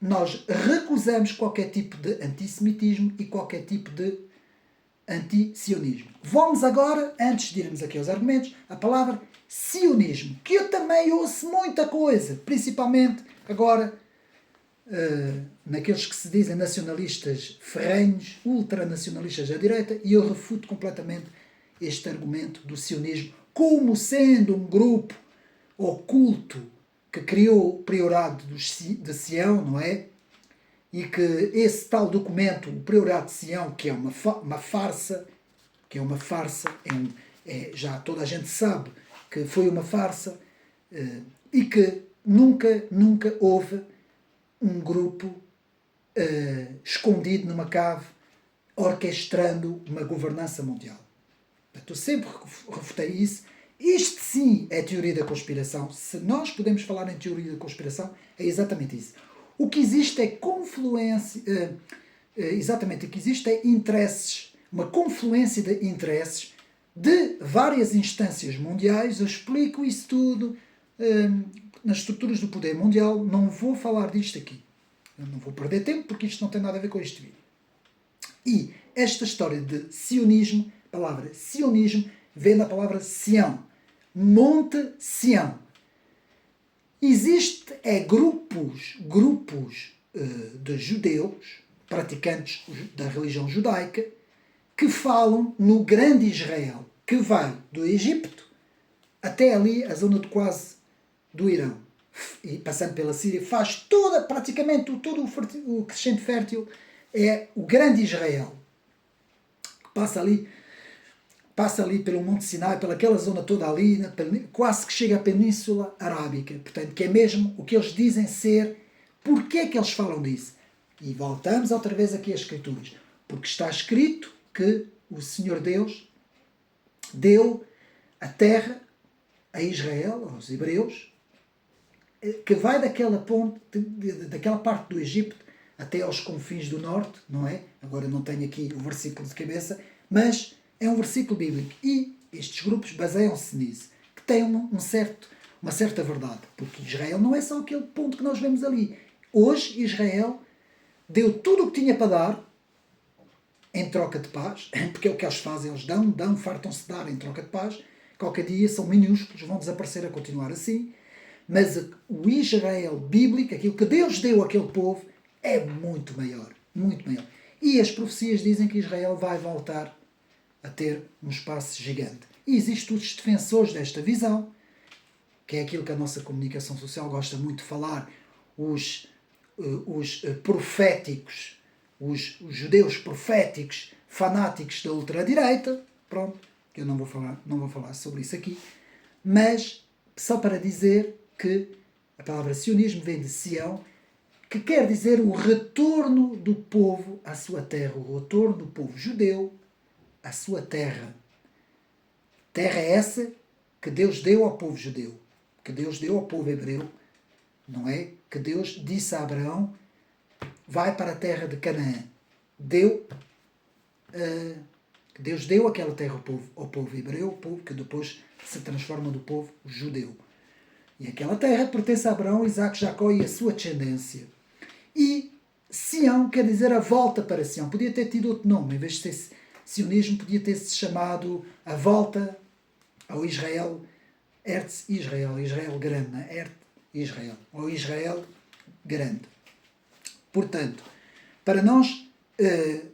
nós recusamos qualquer tipo de antissemitismo e qualquer tipo de anti-sionismo. Vamos agora, antes de irmos aqui aos argumentos, a palavra sionismo, que eu também ouço muita coisa, principalmente agora naqueles que se dizem nacionalistas ferrenhos, ultranacionalistas da direita, e eu refuto completamente este argumento do sionismo como sendo um grupo oculto que criou o priorato de Sião, não é? E que esse tal documento, o Priorado de Sião, que é uma farsa, já toda a gente sabe que foi uma farsa, e que nunca houve um grupo escondido numa cave orquestrando uma governança mundial. Eu sempre refutei isso. Isto sim é teoria da conspiração. Se nós podemos falar em teoria da conspiração, é exatamente isso. O que existe é confluência, exatamente, o que existe é interesses, uma confluência de interesses de várias instâncias mundiais. Eu explico isso tudo nas estruturas do poder mundial. Não vou falar disto aqui. Eu não vou perder tempo porque isto não tem nada a ver com este vídeo. E esta história de sionismo, a palavra sionismo vem da palavra Sião, Monte Sião. Existe grupos de judeus, praticantes da religião judaica, que falam no grande Israel, que vai do Egito até ali a zona de quase do Irão, e passando pela Síria, faz praticamente todo o crescente fértil, é o grande Israel, que passa ali pelo Monte Sinai, pelaquela zona toda ali, quase que chega à Península Arábica. Portanto, que é mesmo o que eles dizem ser. Porquê é que eles falam disso? E voltamos outra vez aqui às Escrituras. Porque está escrito que o Senhor Deus deu a terra a Israel, aos hebreus, que vai daquela parte do Egito até aos confins do norte, não é? Agora não tenho aqui o versículo de cabeça, mas é um versículo bíblico e estes grupos baseiam-se nisso, que tem uma certa verdade, porque Israel não é só aquele ponto que nós vemos ali. Hoje Israel deu tudo o que tinha para dar em troca de paz, porque é o que eles fazem, eles dão, fartam-se de dar em troca de paz. Qualquer dia são minúsculos, vão desaparecer a continuar assim, mas o Israel bíblico, aquilo que Deus deu àquele povo, é muito maior, muito maior. E as profecias dizem que Israel vai voltar a ter um espaço gigante. E existem os defensores desta visão, que é aquilo que a nossa comunicação social gosta muito de falar, os proféticos, os judeus proféticos, fanáticos da ultradireita. Pronto, eu não vou falar sobre isso aqui, mas só para dizer que a palavra sionismo vem de Sião, que quer dizer o retorno do povo à sua terra, o retorno do povo judeu à sua terra. Terra essa que Deus deu ao povo judeu, que Deus deu ao povo hebreu, não é? Que Deus disse a Abraão, vai para a terra de Canaã. Deus deu aquela terra ao povo hebreu, o povo que depois se transforma do povo judeu. E aquela terra pertence a Abraão, Isaac, Jacó e a sua descendência. E Sião quer dizer a volta para Sião. Podia ter tido outro nome, em vez de ser sionismo, podia ter-se chamado a volta ao Israel, Erz Israel, Israel grande, Erz Israel, ou Israel grande. Portanto, para nós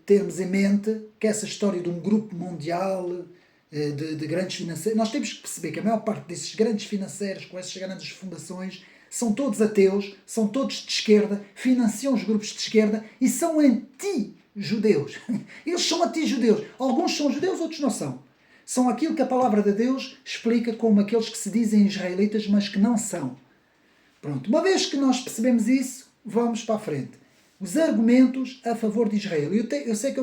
termos em mente que essa história de um grupo mundial de grandes financeiros, nós temos que perceber que a maior parte desses grandes financeiros, com essas grandes fundações, são todos ateus, são todos de esquerda, financiam os grupos de esquerda e são anti-judeus. Eles são anti-judeus. Alguns são judeus, outros não são. São aquilo que a palavra de Deus explica como aqueles que se dizem israelitas, mas que não são. Pronto, uma vez que nós percebemos isso, vamos para a frente. Os argumentos a favor de Israel. Eu sei que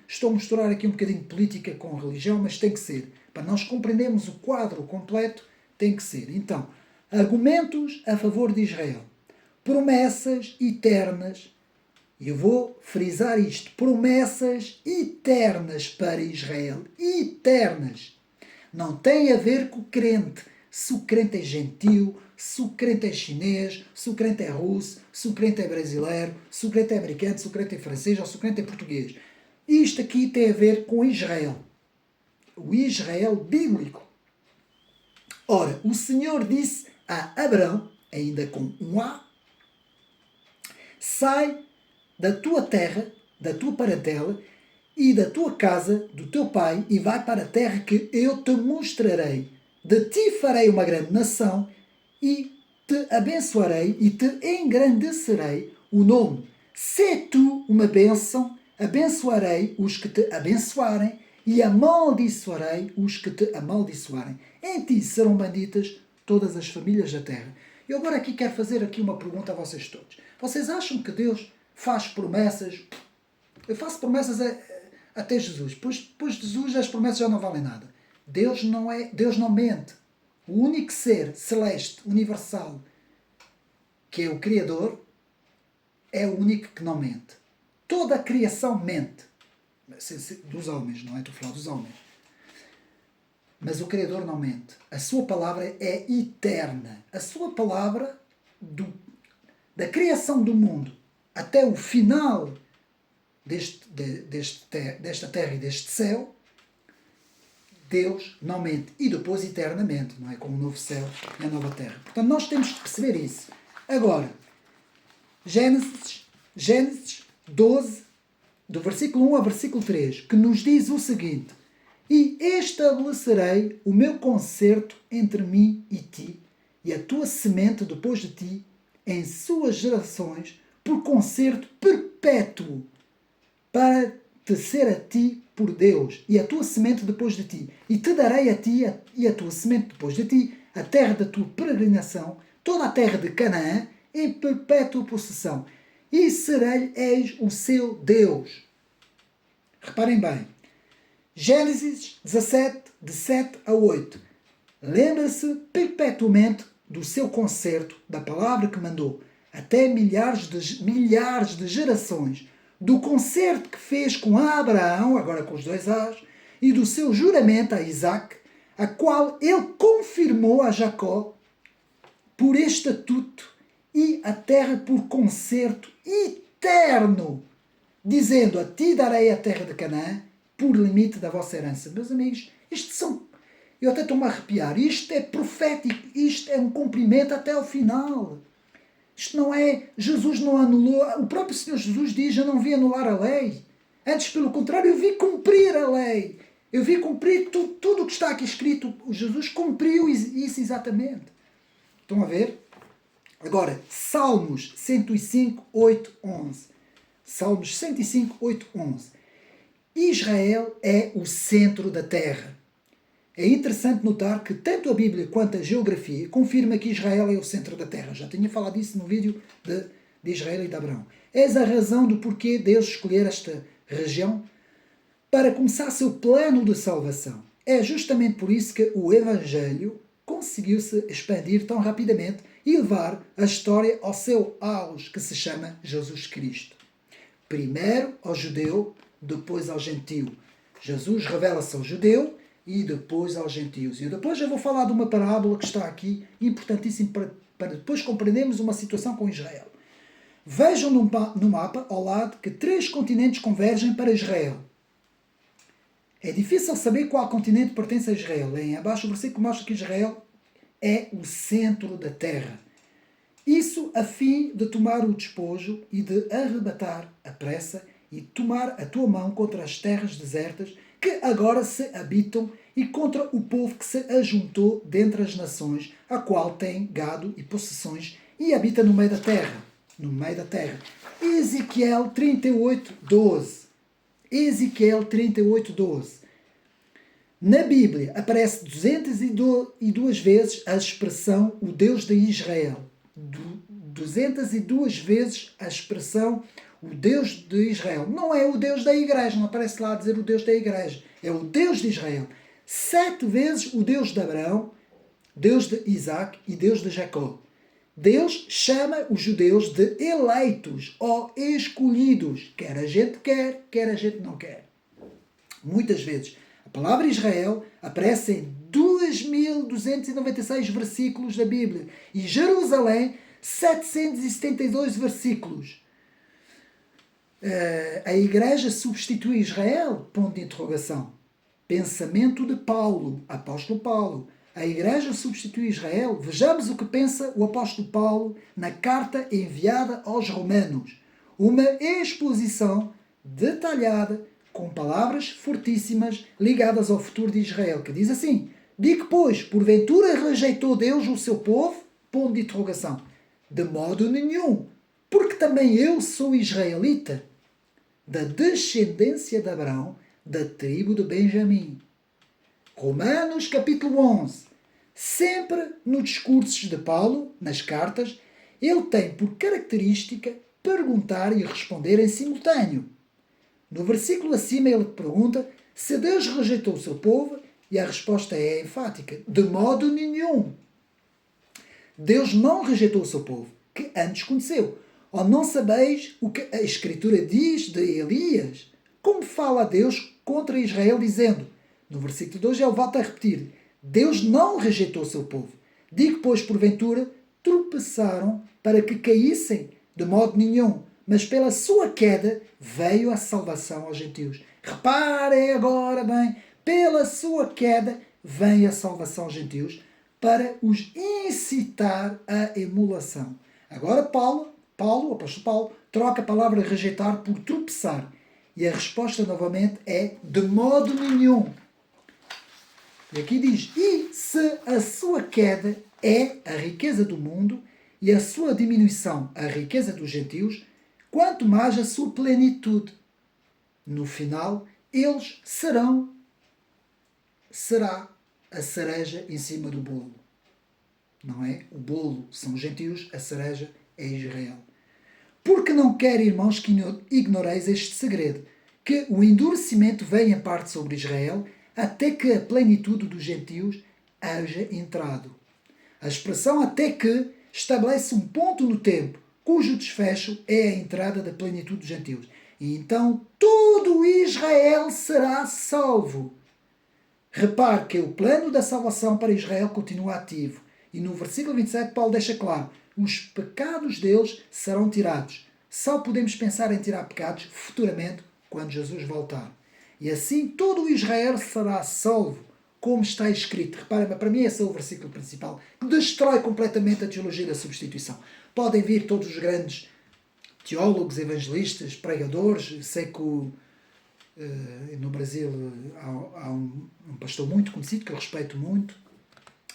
estou a misturar aqui um bocadinho de política com religião, mas tem que ser. Para nós compreendermos o quadro completo, tem que ser. Então, argumentos a favor de Israel. Promessas eternas. E eu vou frisar isto. Promessas eternas para Israel. Eternas. Não tem a ver com o crente. Se o crente é gentil, se o crente é chinês, se o crente é russo, se o crente é brasileiro, se o crente é americano, se o crente é francês ou se o crente é português. Isto aqui tem a ver com Israel. O Israel bíblico. Ora, o Senhor disse a Abraão, ainda com um A, sai da tua terra, da tua parentela e da tua casa, do teu pai, e vai para a terra que eu te mostrarei. De ti farei uma grande nação e te abençoarei e te engrandecerei o nome. Se tu uma bênção, abençoarei os que te abençoarem e amaldiçoarei os que te amaldiçoarem. Em ti serão benditas todas as famílias da terra. Eu agora aqui quero fazer aqui uma pergunta a vocês todos. Vocês acham que Deus faz promessas? Eu faço promessas até Jesus. Depois de Jesus as promessas já não valem nada. Deus não mente. O único ser celeste, universal, que é o Criador, é o único que não mente. Toda a criação mente. Dos homens, não é? Estou a falar dos homens. Mas o Criador não mente. A sua palavra é eterna. A sua palavra da criação do mundo até o final desta terra e deste céu, Deus não mente. E depois eternamente, não é? Com o novo céu e a nova terra. Portanto, nós temos que perceber isso. Agora, Gênesis 12, do versículo 1 ao versículo 3, que nos diz o seguinte: E estabelecerei o meu concerto entre mim e ti, e a tua semente depois de ti, em suas gerações, por concerto perpétuo, para te ser a ti por Deus, e a tua semente depois de ti. E te darei a ti e a tua semente depois de ti, a terra da tua peregrinação, toda a terra de Canaã, em perpétua possessão. E serei-eis o seu Deus. Reparem bem. Gênesis 17, de 7 a 8. Lembra-se perpetuamente do seu concerto, da palavra que mandou, até milhares de gerações, do concerto que fez com Abraão, agora com os dois A's, e do seu juramento a Isaac, a qual ele confirmou a Jacó por estatuto e a terra por concerto eterno, dizendo: a ti darei a terra de Canaã por limite da vossa herança. Meus amigos, eu até estou-me a arrepiar, isto é profético, isto é um cumprimento até ao final. Isto não é, Jesus não anulou, o próprio Senhor Jesus diz, eu não vim anular a lei. Antes, pelo contrário, eu vim cumprir a lei. Eu vim cumprir tudo o que está aqui escrito. Jesus cumpriu isso exatamente. Estão a ver? Agora, Salmos 105, 8, 11. Salmos 105, 8, 11. Israel é o centro da terra. É interessante notar que tanto a Bíblia quanto a geografia confirma que Israel é o centro da terra. Já tinha falado isso no vídeo de Israel e de Abraão. Eis a razão do porquê Deus escolher esta região para começar seu plano de salvação. É justamente por isso que o Evangelho conseguiu-se expandir tão rapidamente e levar a história ao seu auge, que se chama Jesus Cristo. Primeiro ao judeu, depois ao gentio. Jesus revela-se ao judeu e depois aos gentios. E depois eu vou falar de uma parábola que está aqui, importantíssima para depois compreendermos uma situação com Israel. Vejam no mapa, ao lado, que 3 continentes convergem para Israel. É difícil saber qual continente pertence a Israel. Em abaixo o versículo mostra que Israel é o centro da terra. Isso a fim de tomar o despojo e de arrebatar a pressa e tomar a tua mão contra as terras desertas que agora se habitam e contra o povo que se ajuntou dentre as nações, a qual tem gado e possessões e habita no meio da terra. No meio da terra. Ezequiel 38, 12. Ezequiel 38, 12. Na Bíblia aparece 202 vezes a expressão o Deus de Israel. 202 vezes a expressão o Deus de Israel. Não é o Deus da igreja, não aparece lá a dizer o Deus da igreja. É o Deus de Israel. 7 vezes o Deus de Abraão, Deus de Isaac e Deus de Jacó. Deus chama os judeus de eleitos ou escolhidos. Quer a gente quer, quer a gente não quer. Muitas vezes a palavra Israel aparece em 2.296 versículos da Bíblia e Jerusalém 772 versículos. A igreja substitui Israel? Ponto de interrogação. Pensamento de Paulo, apóstolo Paulo. A igreja substitui Israel? Vejamos o que pensa o apóstolo Paulo na carta enviada aos Romanos. Uma exposição detalhada com palavras fortíssimas ligadas ao futuro de Israel, que diz assim: digo, pois, porventura rejeitou Deus o seu povo? Ponto de interrogação. De modo nenhum, porque também eu sou israelita, da descendência de Abraão, da tribo de Benjamim. Romanos capítulo 11. Sempre nos discursos de Paulo, nas cartas, ele tem por característica perguntar e responder em simultâneo. No versículo acima ele pergunta se Deus rejeitou o seu povo e a resposta é enfática: de modo nenhum. Deus não rejeitou o seu povo, que antes conheceu. Ou não sabeis o que a Escritura diz de Elias? Como fala Deus contra Israel, dizendo, no versículo 2 ele volta a repetir: Deus não rejeitou o seu povo. Digo, pois, porventura, tropeçaram para que caíssem? De modo nenhum. Mas pela sua queda veio a salvação aos gentios. Reparem agora bem, pela sua queda vem a salvação aos gentios para os incitar à emulação. Agora o apóstolo Paulo, troca a palavra rejeitar por tropeçar. E a resposta novamente é de modo nenhum. E aqui diz: e se a sua queda é a riqueza do mundo e a sua diminuição a riqueza dos gentios, quanto mais a sua plenitude. No final, eles será a cereja em cima do bolo. Não é? O bolo são os gentios, a cereja é Israel. Porque não quero, irmãos, que ignoreis este segredo, que o endurecimento venha parte sobre Israel, até que a plenitude dos gentios haja entrado. A expressão até que estabelece um ponto no tempo, cujo desfecho é a entrada da plenitude dos gentios. E então todo Israel será salvo. Repare que o plano da salvação para Israel continua ativo. E no versículo 27 Paulo deixa claro: os pecados deles serão tirados. Só podemos pensar em tirar pecados futuramente, quando Jesus voltar. E assim todo Israel será salvo, como está escrito. Reparem, para mim esse é o versículo principal, que destrói completamente a teologia da substituição. Podem vir todos os grandes teólogos, evangelistas, pregadores. Sei que no Brasil há um pastor muito conhecido, que eu respeito muito,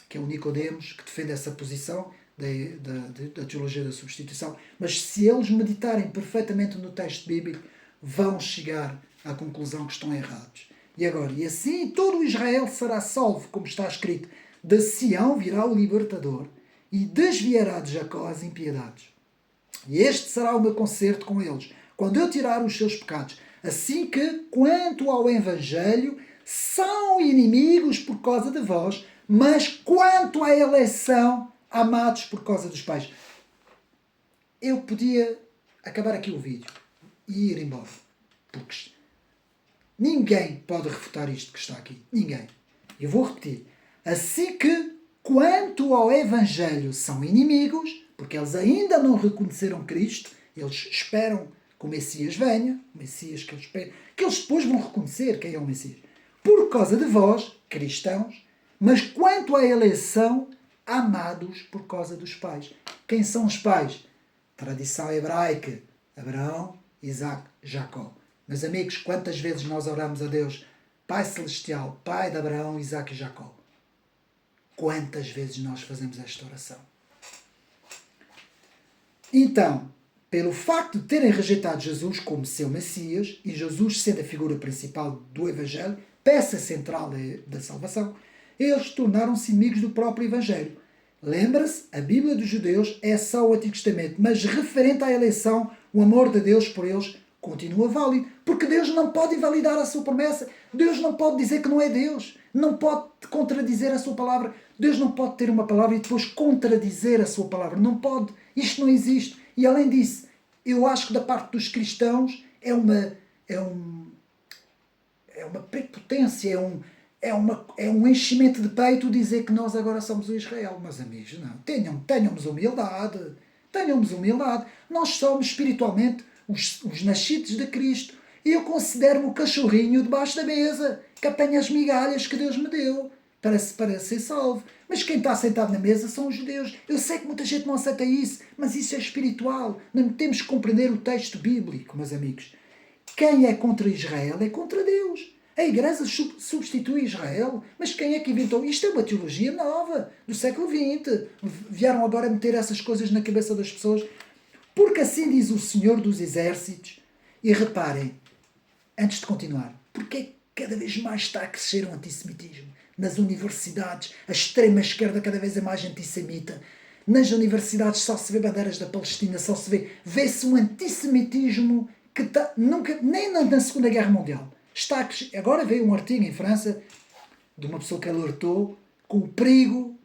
que é o Nicodemos, que defende essa posição da teologia da substituição. Mas se eles meditarem perfeitamente no texto bíblico, vão chegar à conclusão que estão errados. E agora, e assim todo Israel será salvo, como está escrito: de Sião virá o libertador, e desviará de Jacó as impiedades. E este será o meu concerto com eles, quando eu tirar os seus pecados. Assim que, quanto ao Evangelho, são inimigos por causa de vós, mas quanto à eleição, amados por causa dos pais. Eu podia acabar aqui o vídeo e ir embora, porque ninguém pode refutar isto que está aqui. Ninguém. Eu vou repetir. Assim que, quanto ao Evangelho, são inimigos, porque eles ainda não reconheceram Cristo, eles esperam que o Messias venha, o Messias que eles depois vão reconhecer quem é o Messias, por causa de vós, cristãos, mas quanto à eleição, amados por causa dos pais. Quem são os pais? Tradição hebraica: Abraão, Isaac, Jacó. Meus amigos, quantas vezes nós oramos a Deus, Pai Celestial, Pai de Abraão, Isaac e Jacó? Quantas vezes nós fazemos esta oração? Então, pelo facto de terem rejeitado Jesus como seu Messias, e Jesus sendo a figura principal do Evangelho, peça central da salvação, eles tornaram-se inimigos do próprio Evangelho. Lembra-se, a Bíblia dos judeus é só o Antigo Testamento, mas referente à eleição, o amor de Deus por eles continua válido, porque Deus não pode invalidar a sua promessa. Deus não pode dizer que não é Deus, não pode contradizer a sua palavra. Deus não pode ter uma palavra e depois contradizer a sua palavra. Não pode. Isto não existe. E além disso, eu acho que da parte dos cristãos é uma prepotência, é um enchimento de peito dizer que nós agora somos o Israel. Meus amigos, não. Tenhamos humildade. Tenhamos humildade. Nós somos espiritualmente os nascidos de Cristo. E eu considero-me o cachorrinho debaixo da mesa, que apanha as migalhas que Deus me deu para ser salvo. Mas quem está sentado na mesa são os judeus. Eu sei que muita gente não aceita isso, mas isso é espiritual. Não temos que compreender o texto bíblico, meus amigos. Quem é contra Israel é contra Deus. A Igreja substitui Israel. Mas quem é que inventou? Isto é uma teologia nova, do século XX. Vieram agora meter essas coisas na cabeça das pessoas. Porque assim diz o Senhor dos Exércitos. E reparem, antes de continuar, porque cada vez mais está a crescer o antissemitismo? Nas universidades, a extrema-esquerda cada vez é mais antissemita. Nas universidades só se vê bandeiras da Palestina, vê-se um antissemitismo que está, nunca, nem na Segunda Guerra Mundial. Está a crescer. Agora veio um artigo em França de uma pessoa que alertou com o perigo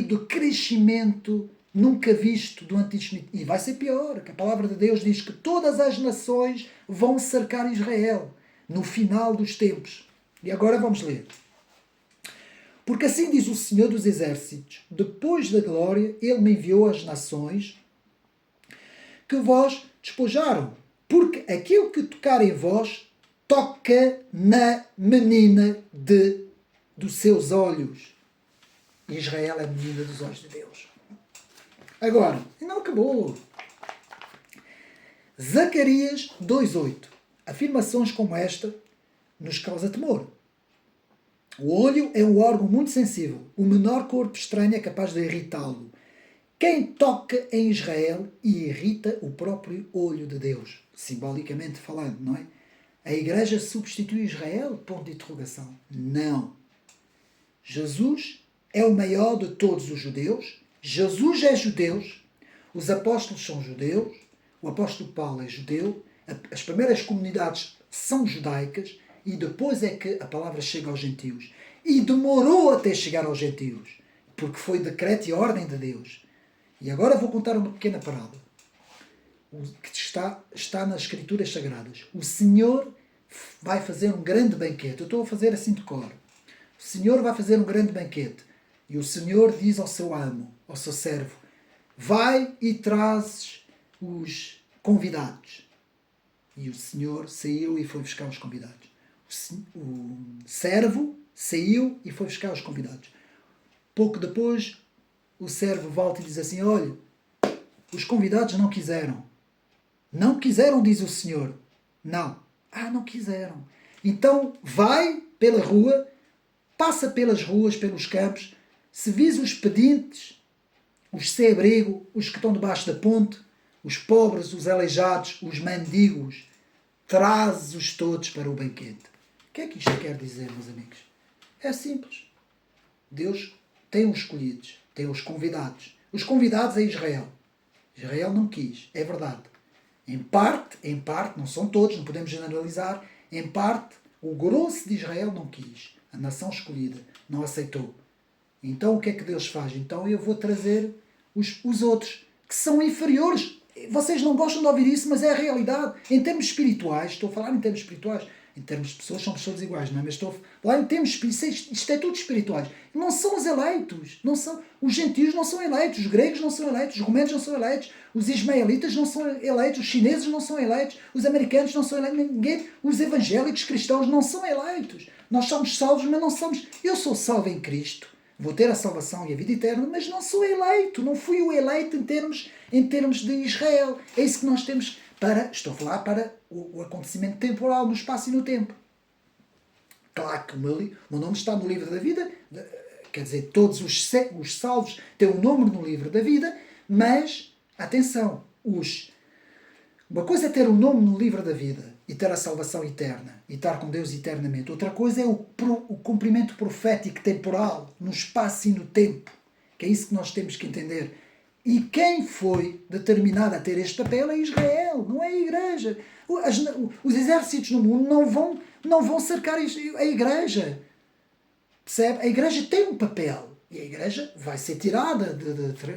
do crescimento nunca visto do antissemitismo. E vai ser pior, que a palavra de Deus diz que todas as nações vão cercar Israel no final dos tempos. E agora vamos ler. Porque assim diz o Senhor dos Exércitos: depois da glória, Ele me enviou às nações que vós despojaram. Porque aquilo que tocar em vós, toca na menina dos seus olhos. Israel é a menina dos olhos de Deus. Agora, não acabou. Zacarias 2,8. Afirmações como esta nos causa temor. O olho é um órgão muito sensível. O menor corpo estranho é capaz de irritá-lo. Quem toca em Israel irrita o próprio olho de Deus. Simbolicamente falando, não é? A Igreja substitui Israel? Ponto de interrogação. Não. Jesus é o maior de todos os judeus. Jesus é judeu. Os apóstolos são judeus. O apóstolo Paulo é judeu. As primeiras comunidades são judaicas. E depois é que a palavra chega aos gentios. E demorou até chegar aos gentios. Porque foi decreto e ordem de Deus. E agora vou contar uma pequena parábola. Que está nas Escrituras Sagradas. O Senhor vai fazer um grande banquete. Eu estou a fazer assim de cor. O Senhor vai fazer um grande banquete. E o Senhor diz ao seu amo, ao seu servo: vai e trazes os convidados. E o Senhor saiu e foi buscar os convidados. O servo Saiu e foi buscar os convidados. Pouco depois, o servo volta e diz assim: olha, os convidados não quiseram. Não quiseram, diz o senhor. Não. Não quiseram. Então vai pela rua, passa pelas ruas, pelos campos, se vis os pedintes, os sem abrigo, os que estão debaixo da ponte, os pobres, os aleijados, os mendigos, traz-os todos para o banquete. O que é que isto quer dizer, meus amigos? É simples. Deus tem os escolhidos, tem os convidados. Os convidados é Israel. Israel não quis, é verdade. Em parte, não são todos, não podemos generalizar, em parte, o grosso de Israel não quis. A nação escolhida não aceitou. Então o que é que Deus faz? Então eu vou trazer os outros, que são inferiores. Vocês não gostam de ouvir isso, mas é a realidade. Em termos espirituais, estou a falar em termos espirituais, em termos de pessoas, são pessoas iguais, não é? Mas estou a falar em termos espirituais, isto é tudo espirituais. Não são os eleitos, não são, os gentios não são eleitos, os gregos não são eleitos, os romanos não são eleitos, os ismaelitas não são eleitos, os chineses não são eleitos, os americanos não são eleitos, ninguém, os evangélicos cristãos não são eleitos. Nós somos salvos, mas não somos. Eu sou salvo em Cristo, vou ter a salvação e a vida eterna, mas não sou eleito, não fui o eleito em termos de Israel. É isso que nós temos estou a falar para o acontecimento temporal, no espaço e no tempo. Claro que o meu nome está no livro da vida, quer dizer, todos os salvos têm um nome no livro da vida, mas, atenção, uma coisa é ter um nome no livro da vida e ter a salvação eterna e estar com Deus eternamente. Outra coisa é o cumprimento profético temporal, no espaço e no tempo, que é isso que nós temos que entender. E quem foi determinado a ter este papel é Israel, não é a Igreja. Os exércitos no mundo não vão cercar a Igreja. Percebe? A Igreja tem um papel. E a Igreja vai ser tirada.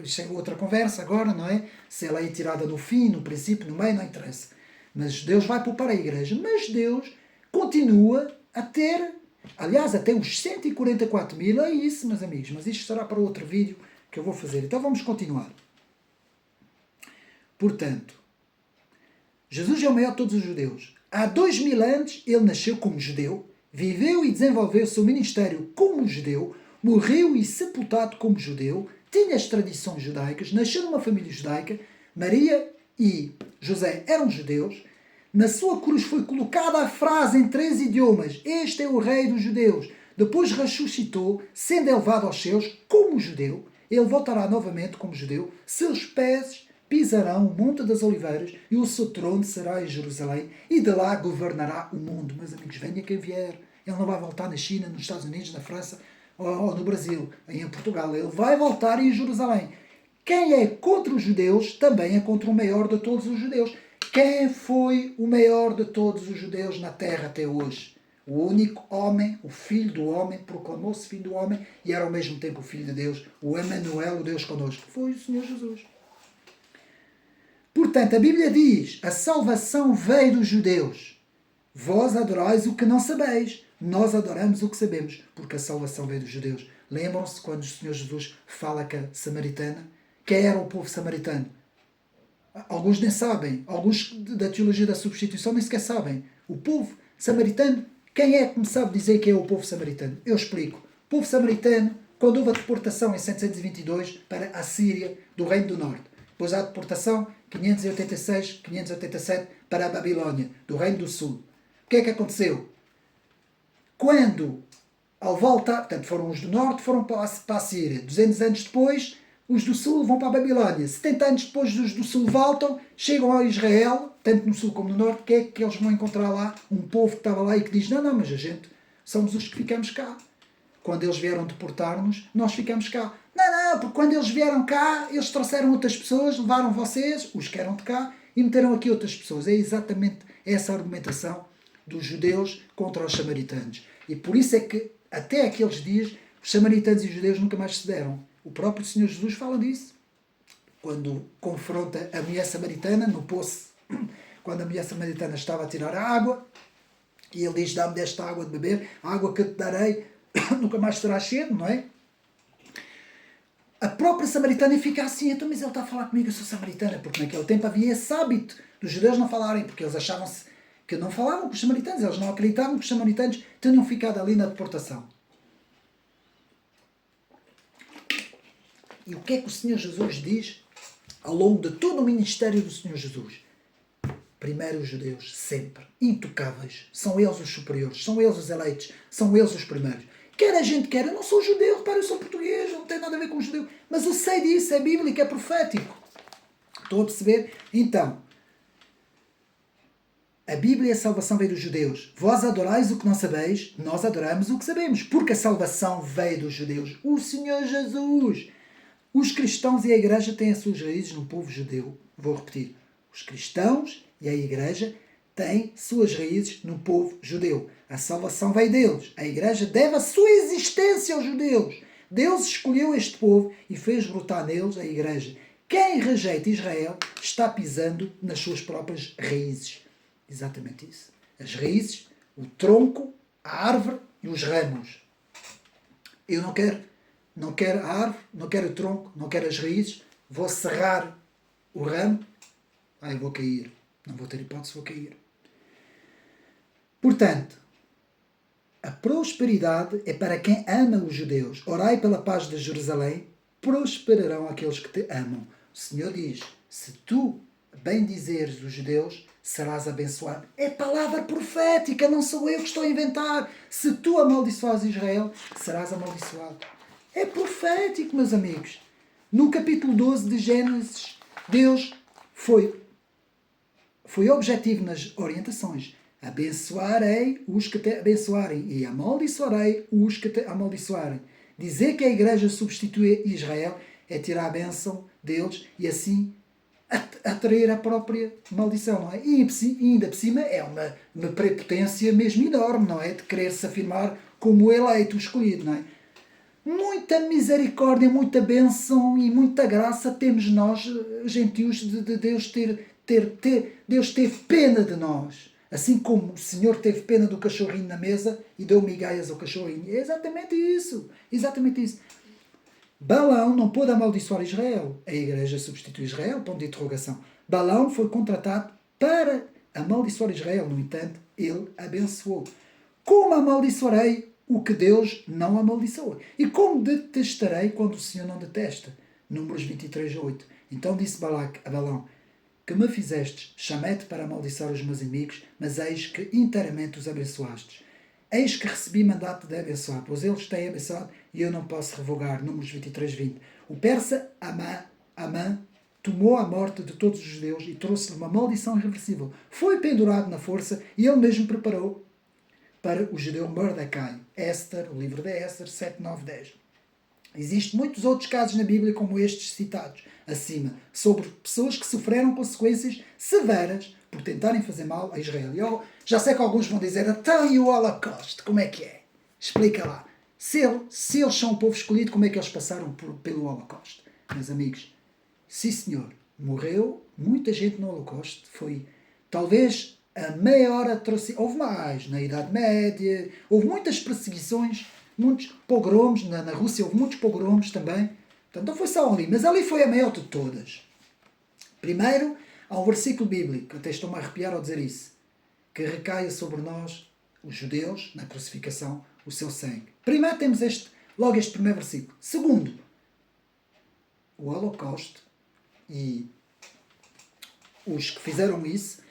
Isto é outra conversa agora, não é? Se ela é tirada no fim, no princípio, no meio, não interessa. Mas Deus vai poupar a Igreja. Mas Deus continua a ter... Aliás, até os 144 mil, é isso, meus amigos. Mas isto será para outro vídeo que eu vou fazer. Então vamos continuar. Portanto, Jesus é o maior de todos os judeus. Há 2000 anos ele nasceu como judeu, viveu e desenvolveu o seu ministério como judeu, morreu e sepultado como judeu, tinha as tradições judaicas, nasceu numa família judaica, Maria e José eram judeus. Na sua cruz foi colocada a frase em 3 idiomas: este é o rei dos judeus. Depois ressuscitou, sendo elevado aos céus como judeu. Ele voltará novamente como judeu. Seus pés pisarão o Monte das Oliveiras e o seu trono será em Jerusalém e de lá governará o mundo. Meus amigos, venha quem vier. Ele não vai voltar na China, nos Estados Unidos, na França ou no Brasil, em Portugal. Ele vai voltar em Jerusalém. Quem é contra os judeus também é contra o maior de todos os judeus. Quem foi o maior de todos os judeus na terra até hoje? O único homem, o Filho do Homem, proclamou-se Filho do Homem e era ao mesmo tempo o Filho de Deus, o Emanuel, o Deus connosco. Foi o Senhor Jesus. Portanto, a Bíblia diz: a salvação veio dos judeus. Vós adorais o que não sabeis. Nós adoramos o que sabemos, porque a salvação veio dos judeus. Lembram-se quando o Senhor Jesus fala com a samaritana? Quem era o povo samaritano? Alguns nem sabem. Alguns da teologia da substituição nem sequer sabem. O povo samaritano, quem é que me sabe dizer que é o povo samaritano? Eu explico. O povo samaritano, quando houve a deportação em 722 para a Síria, do Reino do Norte. Depois há a deportação 586, 587 para a Babilónia, do Reino do Sul. O que é que aconteceu? Quando, ao voltar, portanto foram os do Norte, foram para a Síria. 200 anos depois, os do Sul vão para a Babilónia. 70 anos depois, os do Sul voltam, chegam a Israel, tanto no Sul como no Norte. O que é que eles vão encontrar lá? Um povo que estava lá e que diz: não, mas a gente somos os que ficamos cá. Quando eles vieram deportar-nos, nós ficamos cá. Não, porque quando eles vieram cá, eles trouxeram outras pessoas, levaram vocês, os que eram de cá, e meteram aqui outras pessoas. É exatamente essa a argumentação dos judeus contra os samaritanos. E por isso é que, até aqueles dias, os samaritanos e os judeus nunca mais se deram. O próprio Senhor Jesus fala disso. Quando confronta a mulher samaritana no poço, quando a mulher samaritana estava a tirar a água, e ele diz: dá-me desta água de beber, a água que eu te darei nunca mais terás sede, não é? A própria samaritana fica assim: então, mas ele está a falar comigo, eu sou samaritana, porque naquele tempo havia esse hábito dos judeus não falarem, porque eles achavam-se que não falavam com os samaritanos, eles não acreditavam que os samaritanos tinham ficado ali na deportação. E o que é que o Senhor Jesus diz ao longo de todo o ministério do Senhor Jesus? Primeiro os judeus, sempre, intocáveis. São eles os superiores, são eles os eleitos, são eles os primeiros. Quer a gente quer, eu não sou judeu, repara, eu sou português, não tem nada a ver com judeu. Mas eu sei disso, é bíblico, é profético. Estou a perceber? Então, a Bíblia e a salvação veio dos judeus. Vós adorais o que não sabeis, nós adoramos o que sabemos. Porque a salvação veio dos judeus. O Senhor Jesus. Os cristãos e a igreja têm as suas raízes no povo judeu. Vou repetir. Os cristãos e a igreja têm suas raízes no povo judeu. A salvação veio deles. A igreja deve a sua existência aos judeus. Deus escolheu este povo e fez brotar neles a igreja. Quem rejeita Israel está pisando nas suas próprias raízes. Exatamente isso. As raízes, o tronco, a árvore e os ramos. Eu não quero a árvore, não quero o tronco, não quero as raízes. Vou serrar o ramo. Eu vou cair. Não vou ter hipótese, vou cair. Portanto, a prosperidade é para quem ama os judeus. Orai pela paz de Jerusalém, prosperarão aqueles que te amam. O Senhor diz, se tu bendizeres os judeus, serás abençoado. É palavra profética, não sou eu que estou a inventar. Se tu amaldiçoares Israel, serás amaldiçoado. É profético, meus amigos. No capítulo 12 de Gênesis, Deus foi objetivo nas orientações. Abençoarei os que te abençoarem e amaldiçoarei os que te amaldiçoarem. Dizer que a igreja substitui Israel é tirar a bênção deles e assim atrair a própria maldição, não é? E ainda por cima é uma prepotência mesmo enorme, não é? De querer se afirmar como o eleito, o escolhido, não é? Muita misericórdia, muita bênção e muita graça temos nós, gentios, de Deus Deus teve pena de nós. Assim como o Senhor teve pena do cachorrinho na mesa e deu migalhas ao cachorrinho. É exatamente isso. Exatamente isso. Balaão não pôde amaldiçoar Israel. A igreja substitui Israel? Ponto de interrogação. Balaão foi contratado para amaldiçoar Israel. No entanto, ele abençoou. Como amaldiçoarei o que Deus não amaldiçoa? E como detestarei quando o Senhor não detesta? Números 23:8. Então disse Balaque a Balaão, que me fizestes, chamei-te para amaldiçoar os meus inimigos, mas eis que inteiramente os abençoastes. Eis que recebi mandato de abençoar, pois eles têm abençoado e eu não posso revogar. Números 23:20. O persa Amã tomou a morte de todos os judeus e trouxe-lhe uma maldição irreversível. Foi pendurado na força e ele mesmo preparou para o judeu Mordecai. Esther, o livro de Esther, 7, 9, 10. Existem muitos outros casos na Bíblia como estes citados acima, sobre pessoas que sofreram consequências severas por tentarem fazer mal a Israel. E eu já sei que alguns vão dizer, então e o Holocausto, como é que é? Explica lá. Se eles são o povo escolhido, como é que eles passaram pelo Holocausto? Meus amigos, sim senhor, morreu muita gente no Holocausto. Foi talvez a maior atrocidade. Houve mais na Idade Média, houve muitas perseguições, muitos pogroms, na Rússia houve muitos pogroms também. Portanto, não foi só ali, mas ali foi a maior de todas. Primeiro, há um versículo bíblico, até estou-me a arrepiar ao dizer isso, que recaia sobre nós, os judeus, na crucificação, o seu sangue. Primeiro temos logo este primeiro versículo. Segundo, o Holocausto e os que fizeram isso,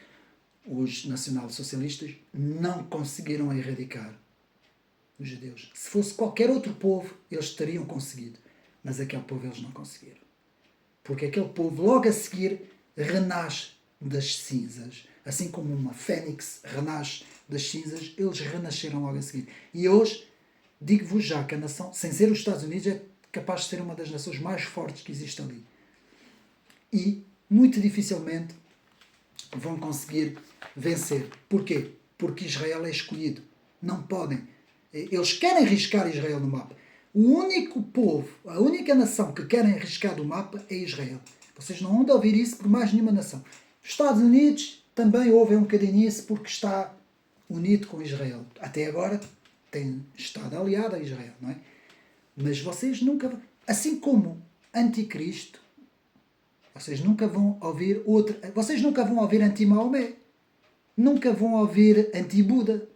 os nacional-socialistas, não conseguiram erradicar os judeus. Se fosse qualquer outro povo, eles teriam conseguido. Mas aquele povo eles não conseguiram. Porque aquele povo logo a seguir renasce das cinzas. Assim como uma fênix renasce das cinzas, eles renasceram logo a seguir. E hoje, digo-vos já que a nação, sem ser os Estados Unidos, é capaz de ser uma das nações mais fortes que existe ali. E, muito dificilmente, vão conseguir vencer. Porquê? Porque Israel é escolhido. Não podem. Eles querem riscar Israel no mapa. O único povo, a única nação que querem arriscar do mapa é Israel. Vocês não vão ouvir isso por mais nenhuma nação. Os Estados Unidos também ouvem um bocadinho isso porque está unido com Israel. Até agora tem estado aliado a Israel, não é? Mas vocês nunca, assim como Anticristo, vocês nunca vão ouvir outra, vocês nunca vão ouvir anti-Maomé, nunca vão ouvir anti-Buda,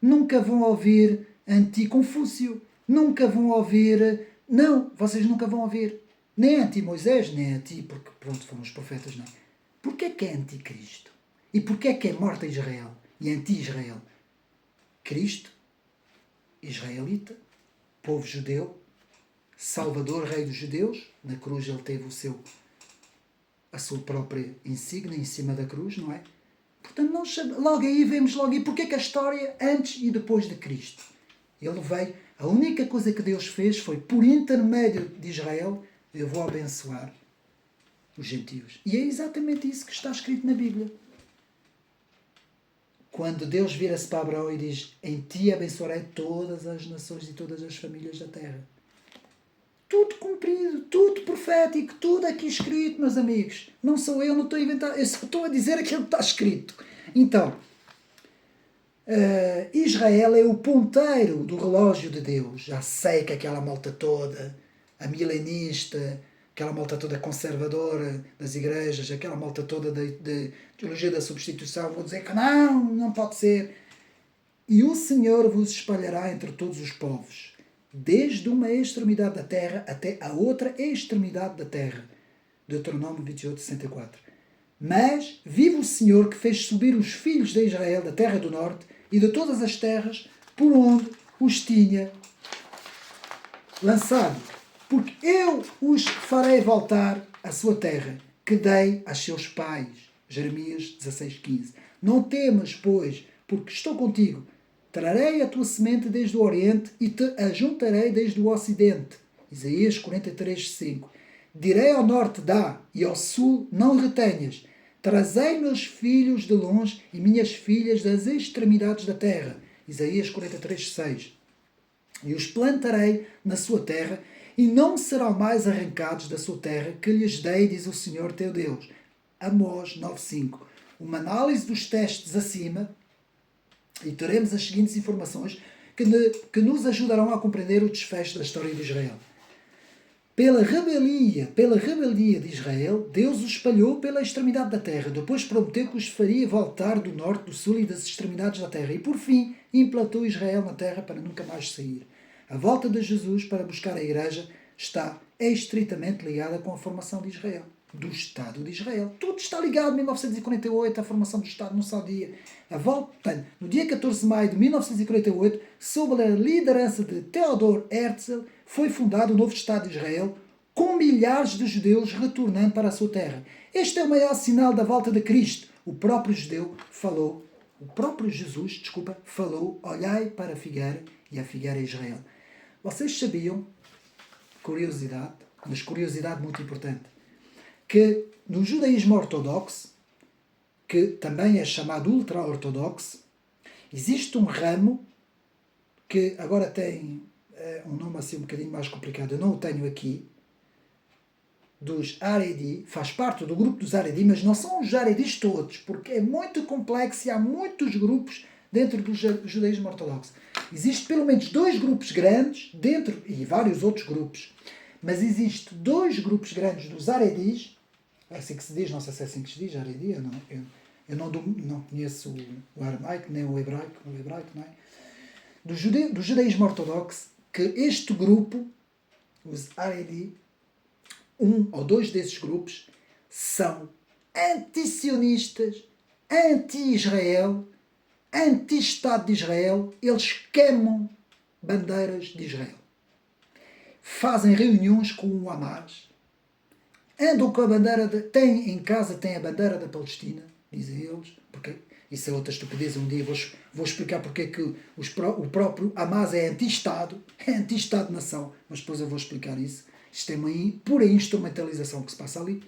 nunca vão ouvir anti-Confúcio, nunca vão ouvir... Não, vocês nunca vão ouvir. Nem anti-Moisés, nem anti, porque pronto, foram os profetas, não é? Porquê que é anticristo? E porquê que é morta Israel? E anti-Israel? Cristo, israelita, povo judeu, Salvador, Rei dos Judeus. Na cruz ele teve a sua própria insígnia em cima da cruz, não é? Portanto, logo aí vemos logo aí porque é que a história antes e depois de Cristo. Ele veio, a única coisa que Deus fez foi, por intermédio de Israel, eu vou abençoar os gentios. E é exatamente isso que está escrito na Bíblia. Quando Deus vira-se para Abraão e diz: em ti abençoarei todas as nações e todas as famílias da terra. Tudo cumprido, tudo profético, tudo aqui escrito, meus amigos. Não sou eu, não estou a inventar, eu só estou a dizer aquilo que está escrito. Então, Israel é o ponteiro do relógio de Deus. Já sei que aquela malta toda, a milenista, aquela malta toda conservadora das igrejas, aquela malta toda de teologia da substituição, vou dizer que não pode ser. E o Senhor vos espalhará entre todos os povos, desde uma extremidade da terra até a outra extremidade da terra. Deuteronômio 28, 64. Mas vive o Senhor que fez subir os filhos de Israel da terra do norte e de todas as terras por onde os tinha lançado. Porque eu os farei voltar à sua terra, que dei a seus pais. Jeremias 16,15. Não temas, pois, porque estou contigo. Trarei a tua semente desde o Oriente e te ajuntarei desde o Ocidente. Isaías 43,5. Direi ao norte, dá, e ao sul, não retenhas. Trazei meus filhos de longe e minhas filhas das extremidades da terra. Isaías 43,6. E os plantarei na sua terra, e não serão mais arrancados da sua terra, que lhes dei, diz o Senhor teu Deus. Amós 9,5. Uma análise dos testes acima, e teremos as seguintes informações que nos ajudarão a compreender o desfecho da história de Israel. Pela rebeldia de Israel, Deus os espalhou pela extremidade da terra. Depois prometeu que os faria voltar do norte, do sul e das extremidades da terra. E por fim, implantou Israel na terra para nunca mais sair. A volta de Jesus para buscar a igreja é estritamente ligada com a formação de Israel, do Estado de Israel. Tudo está ligado. 1948, a formação do Estado no seu dia. A volta, no dia 14 de maio de 1948, sob a liderança de Theodor Herzl, foi fundado o novo Estado de Israel, com milhares de judeus retornando para a sua terra. Este é o maior sinal da volta de Cristo. O próprio Jesus falou, olhai para a figueira, e a figueira é Israel. Vocês sabiam, curiosidade, mas curiosidade muito importante, que no judaísmo ortodoxo, que também é chamado ultra-ortodoxo, existe um ramo que agora tem um nome assim um bocadinho mais complicado, eu não o tenho aqui, dos Haredi, faz parte do grupo dos Haredi, mas não são os Haredis todos, porque é muito complexo e há muitos grupos dentro do judaísmo ortodoxo. Existem pelo menos 2 grupos grandes, dentro, e vários outros grupos, mas existem 2 grupos grandes dos Haredis, é assim que se diz, não sei se é assim que se diz, Haredi, eu não conheço o aramaico, nem o hebraico, não é? Do judaísmo ortodoxo, que este grupo, os Haredi, 1 ou 2 desses grupos, são anti-sionistas, anti-Israel, anti-Estado de Israel. Eles queimam bandeiras de Israel. Fazem reuniões com o Hamas. Andam com a bandeira, em casa tem a bandeira da Palestina, dizem eles, porque isso é outra estupidez. Um dia vou explicar porque é que o próprio Hamas é anti-Estado, nação, mas depois eu vou explicar isso. Isto é uma pura instrumentalização que se passa ali,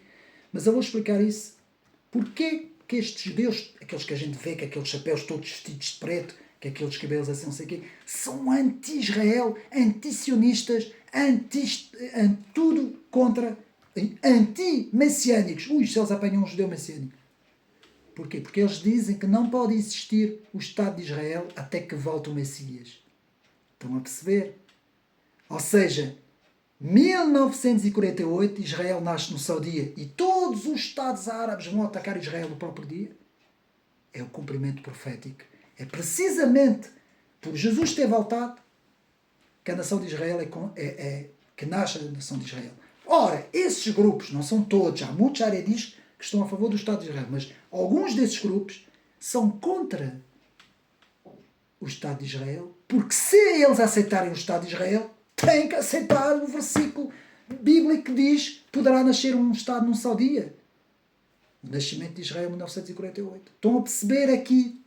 mas eu vou explicar isso. Porquê que estes judeus, aqueles que a gente vê, que aqueles chapéus todos vestidos de preto, que aqueles cabelos assim, não sei o quê, são anti-Israel, anti-sionistas, tudo contra, anti-messiânicos. Se eles apanham um judeu messiânico. Porquê? Porque eles dizem que não pode existir o Estado de Israel até que volte o Messias. Estão a perceber? Ou seja, 1948, Israel nasce no seu dia e todos os Estados árabes vão atacar Israel no próprio dia. É o cumprimento profético. É precisamente por Jesus ter voltado que a nação de Israel que nasce a nação de Israel. Ora, esses grupos, não são todos, há muitos aredis que estão a favor do Estado de Israel, mas alguns desses grupos são contra o Estado de Israel, porque se eles aceitarem o Estado de Israel, têm que aceitar o versículo bíblico que diz que poderá nascer um Estado num só dia. O nascimento de Israel em 1948. Estão a perceber aqui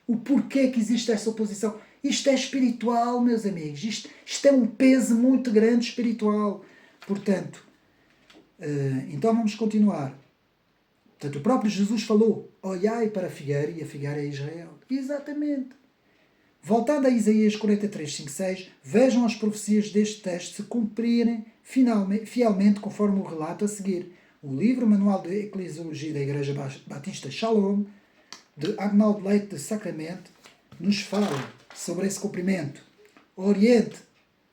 o porquê que existe essa oposição? Isto é espiritual, meus amigos. Isto é um peso muito grande espiritual. Portanto, então vamos continuar. Portanto, o próprio Jesus falou: olhai para a figueira, e a figueira é Israel. Exatamente. Voltando a Isaías 43, 5, 6, vejam as profecias deste texto se cumprirem fielmente conforme o relato a seguir. O livro Manual de Eclesiologia da Igreja Batista Shalom, de Agnaldo Leite de Sacramento, nos fala sobre esse cumprimento. O Oriente,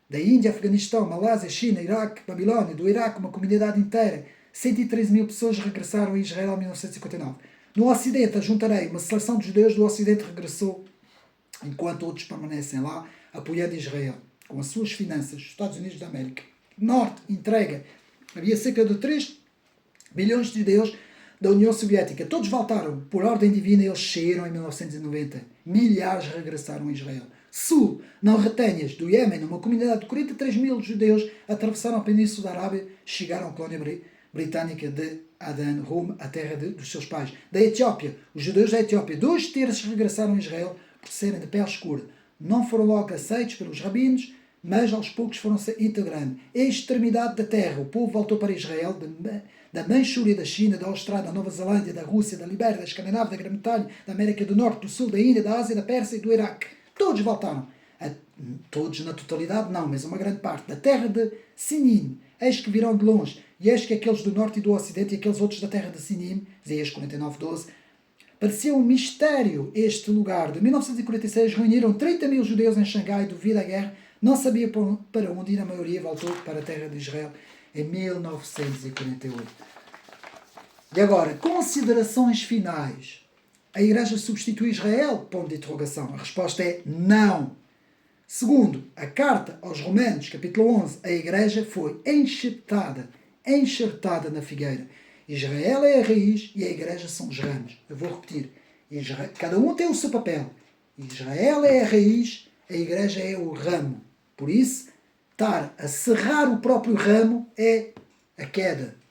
da Índia, Afeganistão, Malásia, China, Iraque, Babilónia, do Iraque, uma comunidade inteira, 113 mil pessoas regressaram a Israel em 1959. No Ocidente, ajuntarei uma seleção de judeus do Ocidente regressou, enquanto outros permanecem lá, apoiando Israel, com as suas finanças, os Estados Unidos da América. Norte, entrega. Havia cerca de 3 bilhões de judeus da União Soviética. Todos voltaram. Por ordem divina, eles saíram em 1990. Milhares regressaram a Israel. Sul, não retenhas, do Iêmen, uma comunidade de 43 mil judeus atravessaram a Península da Arábia, chegaram à colónia britânica de Aden, rumo à terra dos seus pais. Da Etiópia, os judeus da Etiópia, 2/3 regressaram a Israel por serem de pele escura. Não foram logo aceitos pelos rabinos, mas aos poucos foram-se integrando. A extremidade da terra, o povo voltou para Israel, da Manchúria, da China, da Austrália, da Nova Zelândia, da Rússia, da Libéria, da Escandinávia, da Grã-Bretanha, da América do Norte, do Sul, da Índia, da Ásia, da Pérsia e do Iraque. Todos voltaram. Todos na totalidade não, mas uma grande parte. Da terra de Sinim, eis que virão de longe, e eis que aqueles do Norte e do Ocidente e aqueles outros da terra de Sinim, Isaías 49:12, parecia um mistério este lugar. De 1946 reuniram 30 mil judeus em Xangai devido à guerra. Não sabia para onde ir, a maioria voltou para a terra de Israel em 1948. E agora, considerações finais. A Igreja substitui Israel? Ponto de interrogação. A resposta é não. Segundo, a carta aos Romanos, capítulo 11, a Igreja foi enxertada na figueira. Israel é a raiz e a Igreja são os ramos. Eu vou repetir. Cada um tem o seu papel. Israel é a raiz, a Igreja é o ramo. Por isso, estar a serrar o próprio ramo é a queda.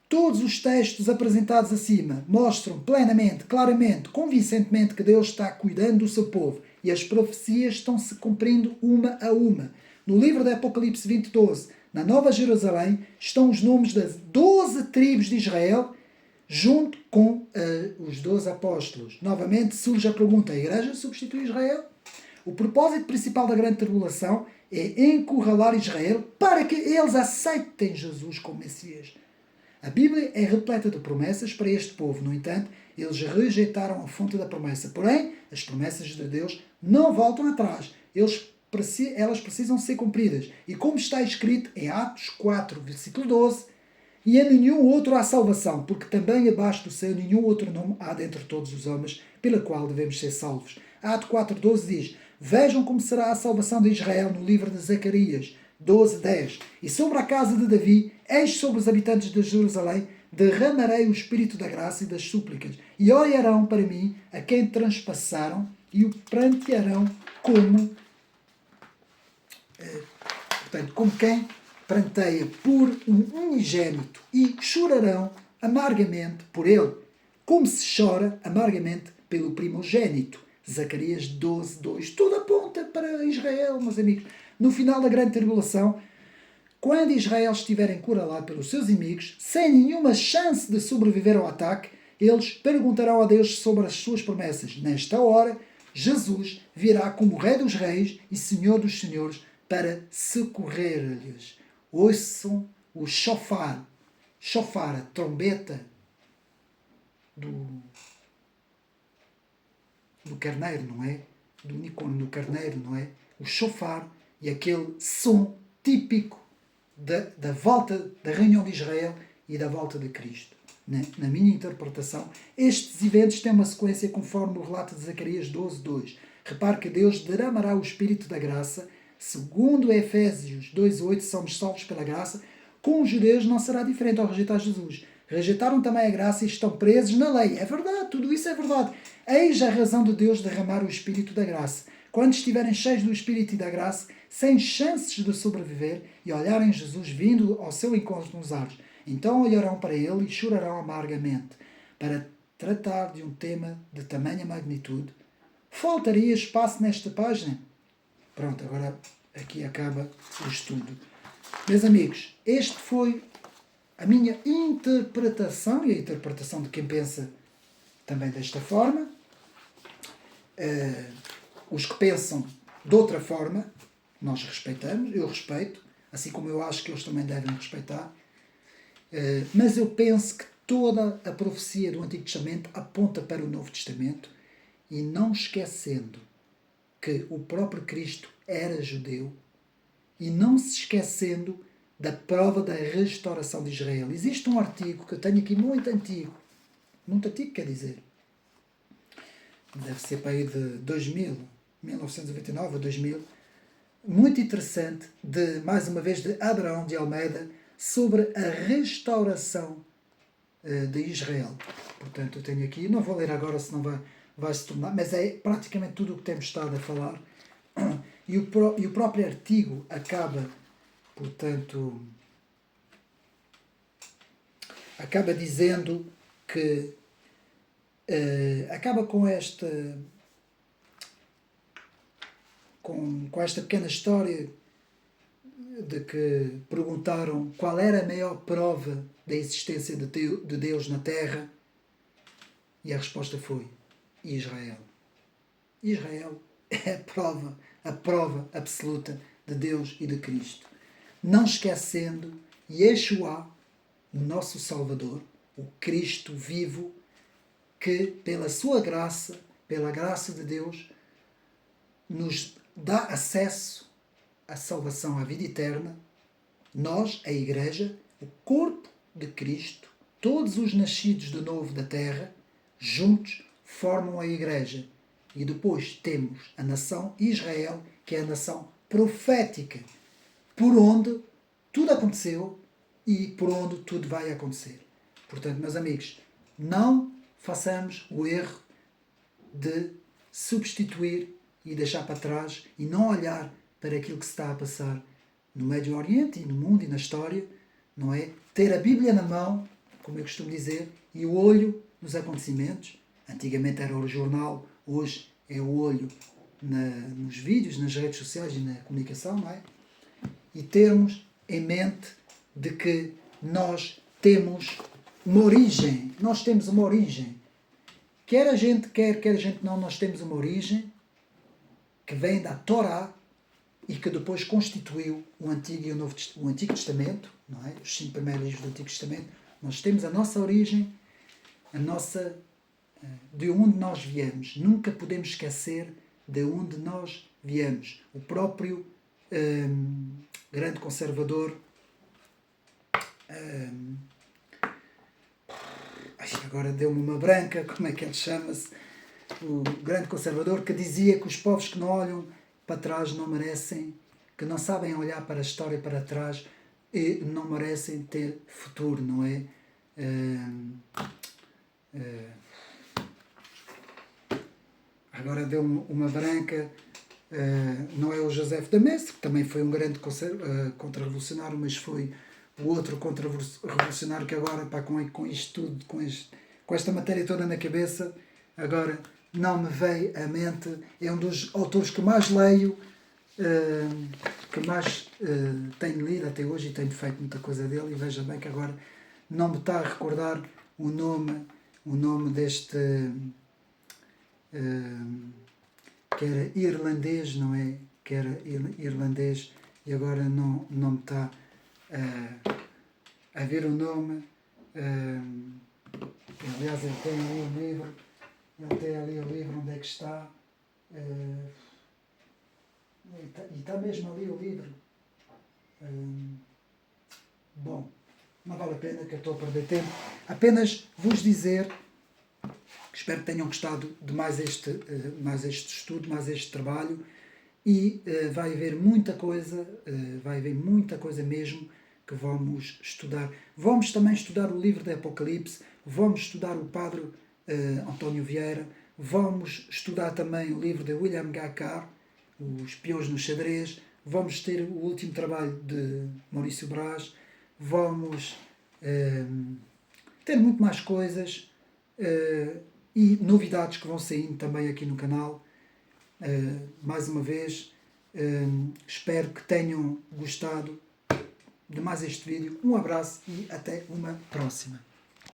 Todos os textos apresentados acima mostram plenamente, claramente, convincentemente que Deus está cuidando do seu povo e as profecias estão-se cumprindo uma a uma. No livro de Apocalipse 20:12, na Nova Jerusalém, estão os nomes das 12 tribos de Israel, junto com os 12 apóstolos. Novamente surge a pergunta: a Igreja substitui Israel? O propósito principal da grande tribulação é encurralar Israel para que eles aceitem Jesus como Messias. A Bíblia é repleta de promessas para este povo. No entanto, eles rejeitaram a fonte da promessa. Porém, as promessas de Deus não voltam atrás. Elas precisam ser cumpridas. E como está escrito em Atos 4, versículo 12, e a nenhum outro há salvação, porque também abaixo do céu nenhum outro nome há dentre todos os homens, pela qual devemos ser salvos. Atos 4, 12 diz: vejam como será a salvação de Israel no livro de Zacarias 12:10. E sobre a casa de Davi, eis sobre os habitantes de Jerusalém, derramarei o espírito da graça e das súplicas, e olharão para mim a quem transpassaram e o prantearão como quem pranteia por um unigênito, e chorarão amargamente por ele, como se chora amargamente pelo primogênito. Zacarias 12:2. Tudo aponta para Israel, meus amigos. No final da grande tribulação, quando Israel estiver encurralado pelos seus inimigos, sem nenhuma chance de sobreviver ao ataque, eles perguntarão a Deus sobre as suas promessas. Nesta hora, Jesus virá como Rei dos Reis e Senhor dos Senhores para socorrer-lhes. Ouçam o shofar, a trombeta do carneiro, não é? Do unicórnio do carneiro, não é? O shofar e aquele som típico da volta da reunião de Israel e da volta de Cristo. Na minha interpretação, estes eventos têm uma sequência conforme o relato de Zacarias 12:2. Repare que Deus derramará o Espírito da graça. Segundo Efésios 2:8, somos salvos pela graça, Com os judeus não será diferente ao rejeitar Jesus. Rejeitaram também a graça e estão presos na lei. É verdade, tudo isso é verdade. Eis a razão de Deus derramar o Espírito da graça. Quando estiverem cheios do Espírito e da graça, sem chances de sobreviver, e olharem Jesus vindo ao seu encontro nos ares, então olharão para ele e chorarão amargamente. Para tratar de um tema de tamanha magnitude, faltaria espaço nesta página? Pronto, agora aqui acaba o estudo. Meus amigos, este foi a minha interpretação e a interpretação de quem pensa também desta forma. Os que pensam de outra forma, nós respeitamos, eu respeito, assim como eu acho que eles também devem respeitar. Mas eu penso que toda a profecia do Antigo Testamento aponta para o Novo Testamento, e não esquecendo que o próprio Cristo era judeu, e não se esquecendo da prova da restauração de Israel. Existe um artigo que eu tenho aqui muito antigo quer dizer, deve ser para aí de 1999 a 2000, muito interessante, mais uma vez, de Abraão de Almeida, sobre a restauração de Israel. Portanto, eu tenho aqui, não vou ler agora, senão vai se tornar, mas é praticamente tudo o que temos estado a falar. E o próprio artigo acaba, portanto, acaba dizendo que acaba com esta pequena história de que perguntaram qual era a maior prova da existência de Deus na Terra, e a resposta foi Israel. Israel é a prova absoluta de Deus e de Cristo. Não esquecendo Yeshua, o nosso Salvador, o Cristo vivo, que pela sua graça, pela graça de Deus, nos dá acesso à salvação, à vida eterna. Nós, a Igreja, o corpo de Cristo, todos os nascidos de novo da terra, juntos formam a Igreja. E depois temos a nação Israel, que é a nação profética, por onde tudo aconteceu e por onde tudo vai acontecer. Portanto, meus amigos, não façamos o erro de substituir e deixar para trás e não olhar para aquilo que se está a passar no Médio Oriente e no mundo e na história, não é? Ter a Bíblia na mão, como eu costumo dizer, e o olho nos acontecimentos. Antigamente era o jornal, hoje é o olho nos vídeos, nas redes sociais e na comunicação, não é? E termos em mente de que nós temos uma origem. Nós temos uma origem. Quer a gente quer a gente não, nós temos uma origem que vem da Torá e que depois constituiu o Antigo e o Antigo Testamento, não é? Os 5 primeiros livros do Antigo Testamento. Nós temos a nossa origem, de onde nós viemos. Nunca podemos esquecer de onde nós viemos. O próprio grande conservador, agora deu-me uma branca, como é que ele chama-se? O grande conservador, que dizia que os povos que não olham para trás não merecem, que não sabem olhar para a história para trás, e não merecem ter futuro, não é? Agora deu-me uma branca, não é o José da Messe, que também foi um grande contra-revolucionário, mas foi o outro contra-revolucionário que agora, com isto tudo, com esta matéria toda na cabeça, agora não me veio à mente. É um dos autores que mais leio, que mais tenho lido até hoje, e tenho feito muita coisa dele, e veja bem que agora não me está a recordar o nome deste, que era irlandês, não é? Que era irlandês, e agora não me está a ver o nome. Aliás, ele tem ali o livro. Onde é que está? E está mesmo ali o livro. Bom, não vale a pena, que eu estou a perder tempo. Apenas vos dizer que espero que tenham gostado de mais este estudo, mais este trabalho, e vai haver muita coisa mesmo que vamos estudar. Vamos também estudar o livro de Apocalipse, vamos estudar o padre António Vieira, vamos estudar também o livro de William H. Carr, Os Peões no Xadrez, vamos ter o último trabalho de Maurício Braz, vamos ter muito mais coisas e novidades que vão saindo também aqui no canal. Mais uma vez, espero que tenham gostado de mais este vídeo. Um abraço e até uma próxima.